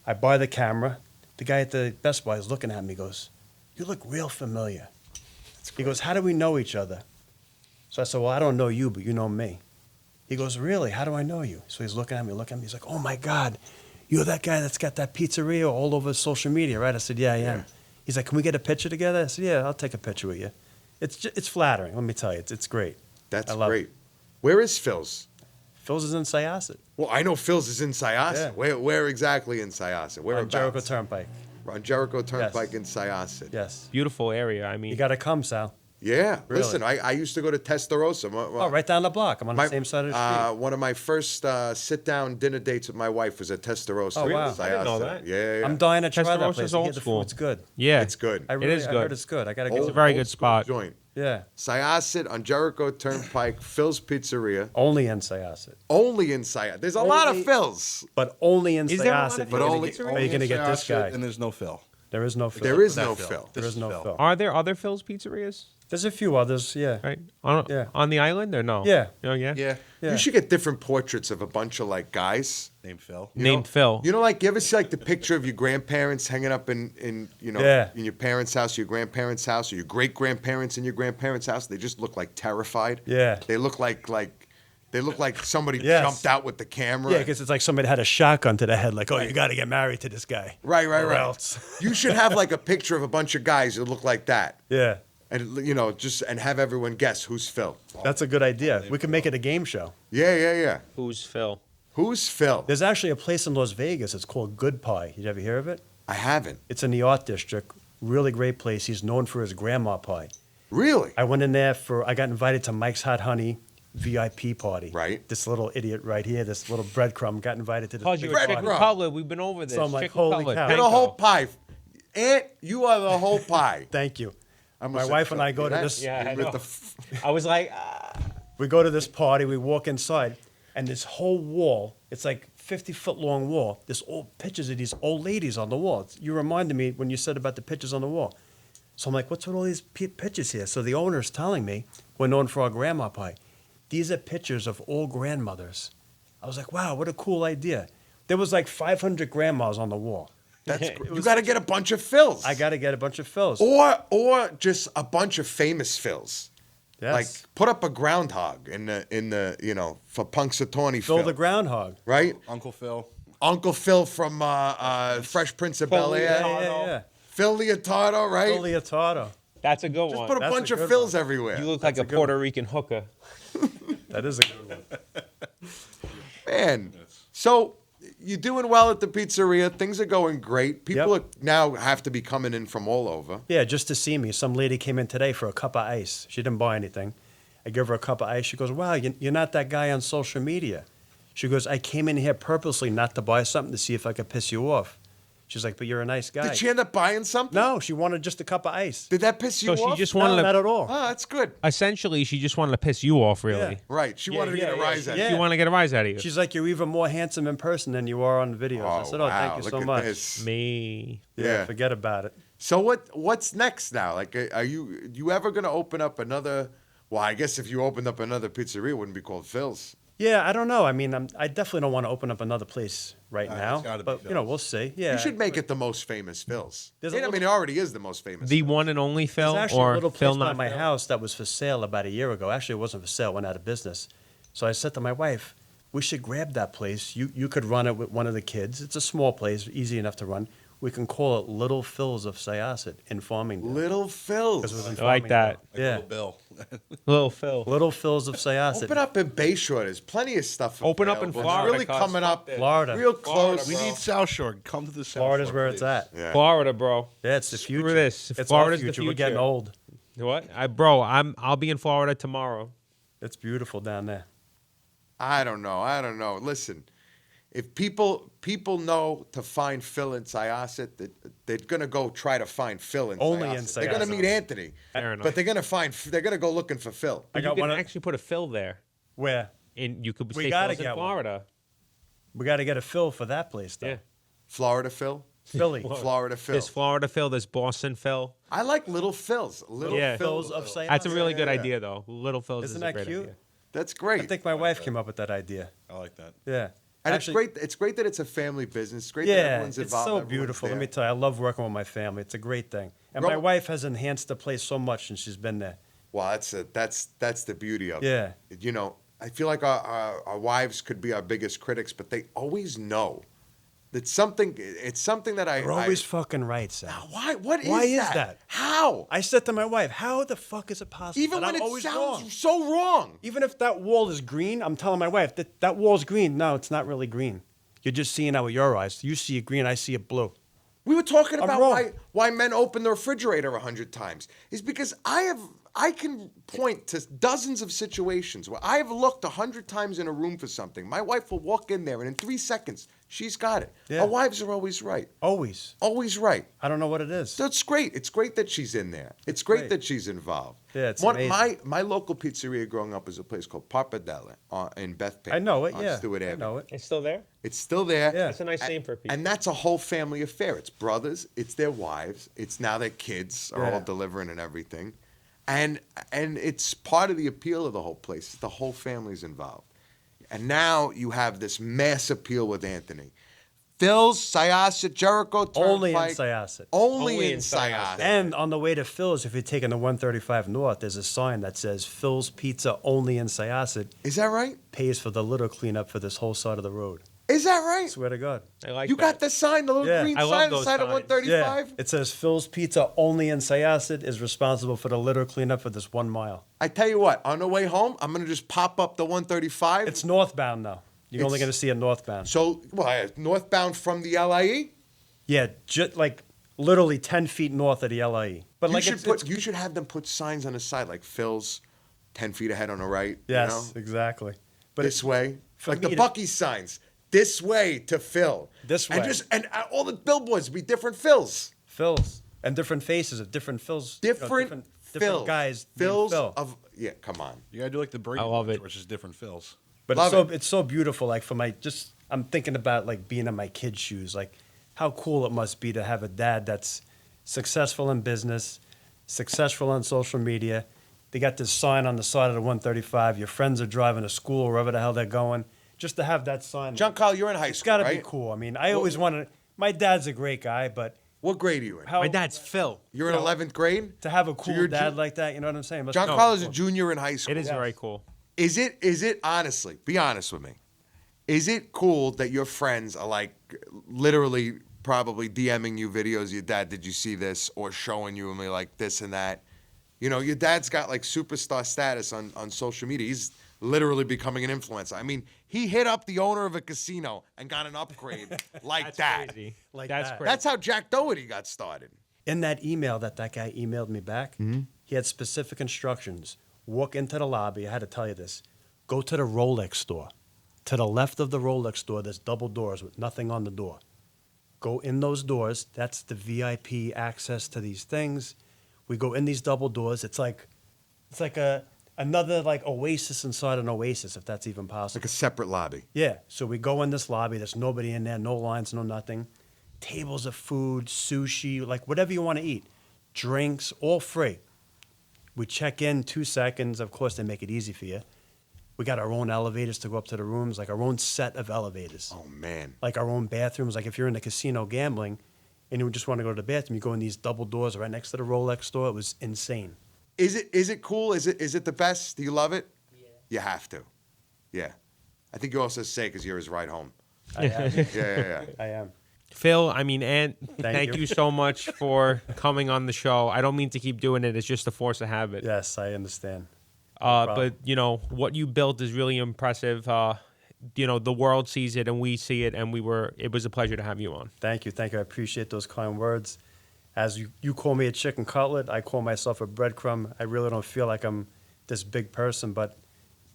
[SPEAKER 1] I buy the camera. The guy at the Best Buy is looking at me, goes, you look real familiar. He goes, how do we know each other? So I said, well, I don't know you, but you know me. He goes, really? How do I know you? So he's looking at me. He's like, oh, my God, you're that guy that's got that pizzeria all over social media, right? I said, yeah, I am.
[SPEAKER 4] Yeah.
[SPEAKER 1] He's like, can we get a picture together? I said, yeah, I'll take a picture with you. It's flattering, let me tell you. It's great.
[SPEAKER 4] That's
[SPEAKER 1] I love
[SPEAKER 4] great.
[SPEAKER 1] it.
[SPEAKER 4] Where is Phil's?
[SPEAKER 1] Phil's is in Syosset.
[SPEAKER 4] Well, I know Phil's is in Syosset.
[SPEAKER 1] Yeah.
[SPEAKER 4] Where exactly in Syosset? Where
[SPEAKER 1] On Jericho Turnpike.
[SPEAKER 4] On Jericho Turnpike in Syosset.
[SPEAKER 1] Yes.
[SPEAKER 3] Beautiful area. I mean,
[SPEAKER 1] You got to come, Sal.
[SPEAKER 4] Yeah.
[SPEAKER 1] Really?
[SPEAKER 4] Listen, I used to go to Testarossa.
[SPEAKER 1] Oh, right down the block. I'm on the same side of the street.
[SPEAKER 4] One of my first sit-down dinner dates with my wife was at Testarossa.
[SPEAKER 1] Oh,
[SPEAKER 4] in
[SPEAKER 1] wow.
[SPEAKER 4] Syosset.
[SPEAKER 3] I didn't know that.
[SPEAKER 4] Yeah.
[SPEAKER 1] I'm dying to try that
[SPEAKER 3] Testarossa's
[SPEAKER 1] place. I
[SPEAKER 3] old
[SPEAKER 1] hear the
[SPEAKER 3] school.
[SPEAKER 1] food's good.
[SPEAKER 3] yeah,
[SPEAKER 4] It's good.
[SPEAKER 1] I
[SPEAKER 3] It
[SPEAKER 1] really,
[SPEAKER 3] is
[SPEAKER 1] I
[SPEAKER 3] good.
[SPEAKER 1] heard it's good. I got to go.
[SPEAKER 3] It's a very good
[SPEAKER 4] school
[SPEAKER 3] spot.
[SPEAKER 4] Joint.
[SPEAKER 1] Yeah.
[SPEAKER 4] Syosset on Jericho Turnpike, Phil's Pizzeria.
[SPEAKER 1] Only in Syosset.
[SPEAKER 4] Only in Syosset. There's a lot of
[SPEAKER 1] Only-
[SPEAKER 4] Phils.
[SPEAKER 1] But only in
[SPEAKER 3] Is there a lot
[SPEAKER 1] Syosset.
[SPEAKER 3] of
[SPEAKER 4] But
[SPEAKER 1] you're gonna
[SPEAKER 4] only-
[SPEAKER 1] get- you're going to get this guy.
[SPEAKER 5] And there's no Phil.
[SPEAKER 1] There is no Phil.
[SPEAKER 4] There is
[SPEAKER 5] That
[SPEAKER 4] no
[SPEAKER 5] Phil.
[SPEAKER 4] Phil.
[SPEAKER 1] There
[SPEAKER 5] This
[SPEAKER 1] is
[SPEAKER 5] is
[SPEAKER 1] no
[SPEAKER 5] Phil.
[SPEAKER 1] Phil.
[SPEAKER 3] Are there other Phil's pizzerias?
[SPEAKER 1] There's a few others, yeah.
[SPEAKER 3] Right
[SPEAKER 1] Yeah.
[SPEAKER 3] on the island or no?
[SPEAKER 1] Yeah.
[SPEAKER 3] Oh yeah.
[SPEAKER 5] Yeah.
[SPEAKER 1] Yeah.
[SPEAKER 4] You should get different portraits of a bunch of like guys.
[SPEAKER 5] Named Phil.
[SPEAKER 3] Named Phil.
[SPEAKER 4] You know, like you ever see like the picture of your grandparents hanging up in
[SPEAKER 1] Yeah.
[SPEAKER 4] in your parents' house, your grandparents' house, or your great grandparents in your grandparents' house? They just look like terrified.
[SPEAKER 1] Yeah.
[SPEAKER 4] They look like somebody
[SPEAKER 1] Yes.
[SPEAKER 4] jumped out with the camera.
[SPEAKER 1] Yeah, because it's like somebody had a shotgun to the head, like, oh, you got to get married to this guy.
[SPEAKER 4] right.
[SPEAKER 1] Or else.
[SPEAKER 4] You should have like a picture of a bunch of guys that look like that,
[SPEAKER 1] Yeah,
[SPEAKER 4] and and have everyone guess who's Phil.
[SPEAKER 1] that's a good idea. We could make it a game show.
[SPEAKER 4] Yeah.
[SPEAKER 3] Who's Phil?
[SPEAKER 4] Who's Phil?
[SPEAKER 1] There's actually a place in Las Vegas. It's called Good Pie. Did you ever hear of it?
[SPEAKER 4] I haven't.
[SPEAKER 1] It's in the art district. Really great place. He's known for his grandma pie.
[SPEAKER 4] Really?
[SPEAKER 1] I went in there I got invited to Mike's Hot Honey VIP party.
[SPEAKER 4] Right.
[SPEAKER 1] This little idiot right here, this little breadcrumb, got invited to this
[SPEAKER 3] Cause
[SPEAKER 1] big
[SPEAKER 3] you're a
[SPEAKER 4] Bread
[SPEAKER 3] chicken
[SPEAKER 4] crumb.
[SPEAKER 3] cutlet. We've been over this.
[SPEAKER 1] So I'm like,
[SPEAKER 3] Chicken
[SPEAKER 1] holy
[SPEAKER 3] cutlet,
[SPEAKER 1] cow.
[SPEAKER 4] You're
[SPEAKER 3] panko.
[SPEAKER 4] the whole pie. Aunt, you are the whole pie.
[SPEAKER 1] Thank you. My wife and I go to this.
[SPEAKER 3] Yeah, I
[SPEAKER 4] with
[SPEAKER 3] know.
[SPEAKER 4] the f-
[SPEAKER 3] I was like,
[SPEAKER 1] We go to this party. We walk inside, and this whole wall. It's like 50-foot long wall. There's old pictures of these old ladies on the wall. You reminded me when you said about the pictures on the wall. So I'm like, what's with all these pictures here? So the owner's telling me we're known for our grandma pie. These are pictures of old grandmothers. I was like, wow, what a cool idea. There was like 500 grandmas on the wall.
[SPEAKER 4] That's great. You got to get a bunch of Phils.
[SPEAKER 1] I got to get a bunch of fills.
[SPEAKER 4] or just a bunch of famous Phils.
[SPEAKER 1] Yes.
[SPEAKER 4] Like put up a groundhog in the for Punxsutawney
[SPEAKER 1] Phil
[SPEAKER 4] Phil,
[SPEAKER 1] the groundhog.
[SPEAKER 4] right?
[SPEAKER 5] Uncle Phil.
[SPEAKER 4] Uncle Phil from Fresh Prince of Bel Air.
[SPEAKER 1] Yeah.
[SPEAKER 4] Phil Leotardo, right?
[SPEAKER 1] Phil Leotardo.
[SPEAKER 3] that's a good
[SPEAKER 4] Just
[SPEAKER 3] one.
[SPEAKER 4] put a
[SPEAKER 1] That's
[SPEAKER 4] bunch
[SPEAKER 1] a
[SPEAKER 4] of
[SPEAKER 1] good
[SPEAKER 4] Phils
[SPEAKER 1] one.
[SPEAKER 4] everywhere.
[SPEAKER 3] You look like a
[SPEAKER 1] good
[SPEAKER 3] Puerto Rican hooker.
[SPEAKER 1] That is a good one.
[SPEAKER 4] Man, so you're doing well at the pizzeria. Things are going great. People
[SPEAKER 1] Yep.
[SPEAKER 4] are now have to be coming in from all over.
[SPEAKER 1] Yeah, just to see me. Some lady came in today for a cup of ice. She didn't buy anything. I give her a cup of ice. She goes, wow, you're not that guy on social media. She goes, I came in here purposely not to buy something to see if I could piss you off. She's like, but you're a nice guy.
[SPEAKER 4] Did she end up buying something?
[SPEAKER 1] No, she wanted just a cup of ice.
[SPEAKER 4] Did that piss you
[SPEAKER 3] So
[SPEAKER 4] off?
[SPEAKER 3] she just
[SPEAKER 1] No,
[SPEAKER 3] wanted
[SPEAKER 1] not
[SPEAKER 3] to.
[SPEAKER 1] at all.
[SPEAKER 4] Oh, that's good.
[SPEAKER 3] Essentially, she just wanted to piss you off, really.
[SPEAKER 1] Yeah.
[SPEAKER 4] Right. She wanted to get a rise out of
[SPEAKER 1] yeah.
[SPEAKER 3] She wanted to get a rise out of you.
[SPEAKER 1] She's like, you're even more handsome in person than you are on the videos. I said, oh, thank you
[SPEAKER 4] look
[SPEAKER 1] so
[SPEAKER 4] at
[SPEAKER 1] much.
[SPEAKER 4] this.
[SPEAKER 3] Me.
[SPEAKER 4] Yeah.
[SPEAKER 1] Forget about it.
[SPEAKER 4] So what's next now? Like, are you ever going to open up another? Well, I guess if you opened up another pizzeria, it wouldn't be called Phil's.
[SPEAKER 1] Yeah, I don't know. I mean, I definitely don't want to open up another place right
[SPEAKER 5] It's
[SPEAKER 1] now.
[SPEAKER 5] gotta be
[SPEAKER 1] But,
[SPEAKER 5] Phil's.
[SPEAKER 1] we'll see. Yeah.
[SPEAKER 4] You should make it the most famous Phil's.
[SPEAKER 1] There's a
[SPEAKER 4] I mean,
[SPEAKER 1] little-
[SPEAKER 4] it already is the most famous.
[SPEAKER 3] The one and only Phil,
[SPEAKER 1] There's actually
[SPEAKER 3] or
[SPEAKER 1] a little
[SPEAKER 3] Phil
[SPEAKER 1] place by
[SPEAKER 3] not
[SPEAKER 1] my
[SPEAKER 3] Phil?
[SPEAKER 1] house that was for sale about a year ago. Actually, it wasn't for sale. It went out of business. So I said to my wife, we should grab that place. You could run it with one of the kids. It's a small place, easy enough to run. We can call it Little Phil's of Syosset in Farmingdale.
[SPEAKER 4] Little
[SPEAKER 1] 'Cause it
[SPEAKER 4] Phil's.
[SPEAKER 1] was in
[SPEAKER 3] I like that.
[SPEAKER 5] Like
[SPEAKER 1] Yeah.
[SPEAKER 5] Little Bill.
[SPEAKER 3] Little Phil.
[SPEAKER 1] Little Phil's of Syosset.
[SPEAKER 4] Open up in Bayshore. There's plenty of stuff.
[SPEAKER 3] Open up in
[SPEAKER 4] available.
[SPEAKER 3] Florida,
[SPEAKER 4] It's really
[SPEAKER 3] cuz.
[SPEAKER 4] coming up.
[SPEAKER 1] Florida.
[SPEAKER 4] Real close.
[SPEAKER 5] We need South Shore. Come to the South
[SPEAKER 1] Florida's
[SPEAKER 5] Shore.
[SPEAKER 1] where it's
[SPEAKER 5] please.
[SPEAKER 1] at.
[SPEAKER 4] Yeah.
[SPEAKER 3] Florida, bro.
[SPEAKER 1] Yeah, it's the
[SPEAKER 3] Screw
[SPEAKER 1] future.
[SPEAKER 3] this.
[SPEAKER 1] It's
[SPEAKER 3] Florida's
[SPEAKER 1] our
[SPEAKER 3] the
[SPEAKER 1] future. We're getting
[SPEAKER 3] future.
[SPEAKER 1] old.
[SPEAKER 3] What? I'll be in Florida tomorrow.
[SPEAKER 1] It's beautiful down there.
[SPEAKER 4] I don't know. Listen, if people know to find Phil in Syosset, they're gonna go try to find Phil in
[SPEAKER 1] Only
[SPEAKER 4] Syosset.
[SPEAKER 1] in
[SPEAKER 4] They're gonna
[SPEAKER 1] Syosset.
[SPEAKER 4] meet Anthony,
[SPEAKER 3] Fair enough.
[SPEAKER 4] but they're gonna go looking for Phil.
[SPEAKER 1] I
[SPEAKER 3] You
[SPEAKER 1] got
[SPEAKER 3] can
[SPEAKER 1] one.
[SPEAKER 3] actually put a Phil there,
[SPEAKER 1] Where?
[SPEAKER 3] and you could
[SPEAKER 1] We
[SPEAKER 3] say
[SPEAKER 1] gotta
[SPEAKER 3] Phil's in
[SPEAKER 1] get one.
[SPEAKER 3] Florida.
[SPEAKER 1] We got to get a Phil for that place, though.
[SPEAKER 3] Yeah.
[SPEAKER 4] Florida Phil,
[SPEAKER 1] Philly.
[SPEAKER 4] Florida Phil.
[SPEAKER 3] There's Florida Phil. There's Boston Phil.
[SPEAKER 4] I like Little Phil's. Little
[SPEAKER 3] Yeah.
[SPEAKER 1] Phil's of Syosset.
[SPEAKER 3] That's a really good
[SPEAKER 4] yeah.
[SPEAKER 3] idea, though. Little Phil's
[SPEAKER 1] Isn't
[SPEAKER 3] is a
[SPEAKER 1] that
[SPEAKER 3] great
[SPEAKER 1] cute?
[SPEAKER 3] idea.
[SPEAKER 4] That's
[SPEAKER 1] I
[SPEAKER 4] great.
[SPEAKER 1] think my wife came up with that idea.
[SPEAKER 5] I like that.
[SPEAKER 1] Yeah.
[SPEAKER 4] And
[SPEAKER 1] Actually,
[SPEAKER 4] it's great. It's great that it's a family business. It's great that
[SPEAKER 1] Yeah,
[SPEAKER 4] everyone's
[SPEAKER 1] it's
[SPEAKER 4] involved.
[SPEAKER 1] so
[SPEAKER 4] everyone's
[SPEAKER 1] beautiful. Let
[SPEAKER 4] there.
[SPEAKER 1] me tell you, I love working with my family. It's a great thing. And my
[SPEAKER 4] Ro-
[SPEAKER 1] wife has enhanced the place so much since she's been there.
[SPEAKER 4] Well, that's the beauty of
[SPEAKER 1] Yeah.
[SPEAKER 4] it. You know, I feel like our wives could be our biggest critics, but they always know that something. It's something that
[SPEAKER 1] You're always fucking right, Sal.
[SPEAKER 4] Why? What is
[SPEAKER 1] Why is
[SPEAKER 4] that?
[SPEAKER 1] that?
[SPEAKER 4] How?
[SPEAKER 1] I said to my wife, how the fuck is it possible?
[SPEAKER 4] Even
[SPEAKER 1] that
[SPEAKER 4] when
[SPEAKER 1] I'm
[SPEAKER 4] it
[SPEAKER 1] always
[SPEAKER 4] sounds
[SPEAKER 1] wrong?
[SPEAKER 4] so wrong.
[SPEAKER 1] Even if that wall is green, I'm telling my wife that wall's green. No, it's not really green. You're just seeing it with your eyes. You see it green, I see it blue.
[SPEAKER 4] We were talking
[SPEAKER 1] I'm
[SPEAKER 4] about
[SPEAKER 1] wrong.
[SPEAKER 4] why men open the refrigerator 100 times. Is because I can point to dozens of situations where I have looked 100 times in a room for something. My wife will walk in there, and in 3 seconds, she's got it.
[SPEAKER 1] Yeah.
[SPEAKER 4] Our wives are always right.
[SPEAKER 1] Always.
[SPEAKER 4] Always right.
[SPEAKER 1] I don't know what it is.
[SPEAKER 4] That's great. It's great that she's in there. It's great
[SPEAKER 1] great.
[SPEAKER 4] that she's involved.
[SPEAKER 1] Yeah, it's amazing.
[SPEAKER 4] My local pizzeria growing up was a place called Papadella in Bethpage.
[SPEAKER 1] I know it,
[SPEAKER 4] on
[SPEAKER 1] yeah.
[SPEAKER 4] Stewart
[SPEAKER 1] I
[SPEAKER 4] Avenue.
[SPEAKER 1] know it.
[SPEAKER 3] It's still there.
[SPEAKER 4] It's still there.
[SPEAKER 1] Yeah.
[SPEAKER 3] That's a nice name for a pizza.
[SPEAKER 4] And that's a whole family affair. It's brothers, it's their wives, it's now their kids are all
[SPEAKER 1] Yeah.
[SPEAKER 4] delivering and everything. And it's part of the appeal of the whole place. The whole family's involved. And now you have this mass appeal with Anthony. Phil's, Syosset, Jericho, Turnpike.
[SPEAKER 1] Only in Syosset.
[SPEAKER 4] Only in Syosset.
[SPEAKER 1] And on the way to Phil's, if you're taking the 135 North, there's a sign that says Phil's Pizza only in Syosset
[SPEAKER 4] Is that right?
[SPEAKER 1] pays for the litter cleanup for this whole side of the road.
[SPEAKER 4] Is that right?
[SPEAKER 1] Swear to God.
[SPEAKER 3] I like
[SPEAKER 4] You
[SPEAKER 3] that.
[SPEAKER 4] got the sign, the little
[SPEAKER 1] Yeah.
[SPEAKER 4] green
[SPEAKER 3] I love
[SPEAKER 4] sign on the
[SPEAKER 3] those
[SPEAKER 4] side of
[SPEAKER 3] signs.
[SPEAKER 4] 135?
[SPEAKER 1] Yeah. It says Phil's Pizza only in Syosset is responsible for the litter cleanup for this 1 mile.
[SPEAKER 4] I tell you what, on the way home, I'm going to just pop up the 135.
[SPEAKER 1] It's northbound though. You're only
[SPEAKER 4] It's-
[SPEAKER 1] going to see it northbound.
[SPEAKER 4] So, northbound from the LIE?
[SPEAKER 1] Yeah, just like literally 10 feet north of the LIE. But
[SPEAKER 4] You
[SPEAKER 1] like
[SPEAKER 4] should you should have them put signs on the side like Phil's 10 feet ahead on the right.
[SPEAKER 1] yes,
[SPEAKER 4] You know?
[SPEAKER 1] exactly. But
[SPEAKER 4] This way.
[SPEAKER 1] for
[SPEAKER 4] Like
[SPEAKER 1] me
[SPEAKER 4] the
[SPEAKER 1] to-
[SPEAKER 4] Bucky signs. This way to Phil.
[SPEAKER 1] This way.
[SPEAKER 4] And all the billboards be different Phils.
[SPEAKER 1] Phil's. And different faces of different Phils.
[SPEAKER 4] Different
[SPEAKER 1] different guys. named
[SPEAKER 4] Phils
[SPEAKER 1] Phil.
[SPEAKER 4] of yeah. Come on.
[SPEAKER 5] You gotta do like the Brady
[SPEAKER 3] I love
[SPEAKER 5] Bunch,
[SPEAKER 3] it.
[SPEAKER 5] which is different fills.
[SPEAKER 1] But
[SPEAKER 4] Love
[SPEAKER 1] it's so beautiful. Like for my I'm thinking about like being in my kids' shoes. Like how cool it must be to have a dad that's successful in business, successful on social media. They got this sign on the side of the 135. Your friends are driving to school, wherever the hell they're going. Just to have that sign.
[SPEAKER 4] John Kyle, you're in high
[SPEAKER 1] It's
[SPEAKER 4] school,
[SPEAKER 1] got to
[SPEAKER 4] right?
[SPEAKER 1] be cool. I mean, I always wanted. My dad's a great guy, but
[SPEAKER 4] What grade are you in?
[SPEAKER 1] how
[SPEAKER 3] My dad's Phil.
[SPEAKER 4] You're in 11th grade.
[SPEAKER 1] to have a
[SPEAKER 4] So
[SPEAKER 1] cool
[SPEAKER 4] you're
[SPEAKER 1] dad
[SPEAKER 4] ju-
[SPEAKER 1] like that, you know what I'm saying?
[SPEAKER 4] John
[SPEAKER 1] No,
[SPEAKER 4] Kyle is a
[SPEAKER 1] cool.
[SPEAKER 4] junior in high school.
[SPEAKER 3] It is very cool.
[SPEAKER 4] Is it honestly? Be honest with me. Is it cool that your friends are like literally probably DMing you videos of your dad? Did you see this? Or showing you and me like this and that? You know, your dad's got like superstar status on social media. He's literally becoming an influencer. I mean, he hit up the owner of a casino and got an upgrade like
[SPEAKER 3] That's
[SPEAKER 4] that.
[SPEAKER 3] crazy.
[SPEAKER 1] Like
[SPEAKER 3] That's
[SPEAKER 1] that.
[SPEAKER 3] crazy.
[SPEAKER 4] That's how Jack Doherty got started.
[SPEAKER 1] In that email that guy emailed me back, he had specific instructions. Walk into the lobby. I had to tell you this. Go to the Rolex store. To the left of the Rolex store, there's double doors with nothing on the door. Go in those doors. That's the VIP access to these things. We go in these double doors. It's like another like oasis inside an oasis, if that's even possible.
[SPEAKER 4] Like a separate lobby.
[SPEAKER 1] Yeah. So we go in this lobby. There's nobody in there. No lines. No nothing. Tables of food, sushi, like whatever you want to eat, drinks, all free. We check in 2 seconds. Of course, they make it easy for you. We got our own elevators to go up to the rooms, like our own set of elevators,
[SPEAKER 4] Oh man.
[SPEAKER 1] like our own bathrooms. Like if you're in the casino gambling and you just want to go to the bathroom, you go in these double doors right next to the Rolex store. It was insane.
[SPEAKER 4] Is it cool? Is it the best? Do you love it? Yeah. You have to. Yeah. I think you also say because you're his ride home.
[SPEAKER 1] I am.
[SPEAKER 4] Yeah.
[SPEAKER 1] I am.
[SPEAKER 3] Phil, I mean, and
[SPEAKER 1] Thank
[SPEAKER 3] thank
[SPEAKER 1] you.
[SPEAKER 3] you so much for coming on the show. I don't mean to keep doing it. It's just a force of habit.
[SPEAKER 1] Yes, I understand.
[SPEAKER 3] But
[SPEAKER 1] problem.
[SPEAKER 3] you know what you built is really impressive. You know the world sees it and we see it, and it was a pleasure to have you on.
[SPEAKER 1] Thank you. I appreciate those kind words. As you call me a chicken cutlet, I call myself a breadcrumb. I really don't feel like I'm this big person, but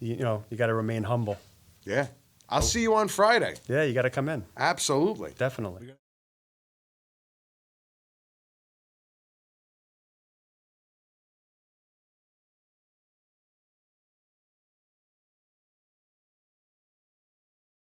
[SPEAKER 1] you got to remain humble.
[SPEAKER 4] Yeah. I'll see you on Friday.
[SPEAKER 1] Yeah, you got to come in.
[SPEAKER 4] Absolutely.
[SPEAKER 1] Definitely.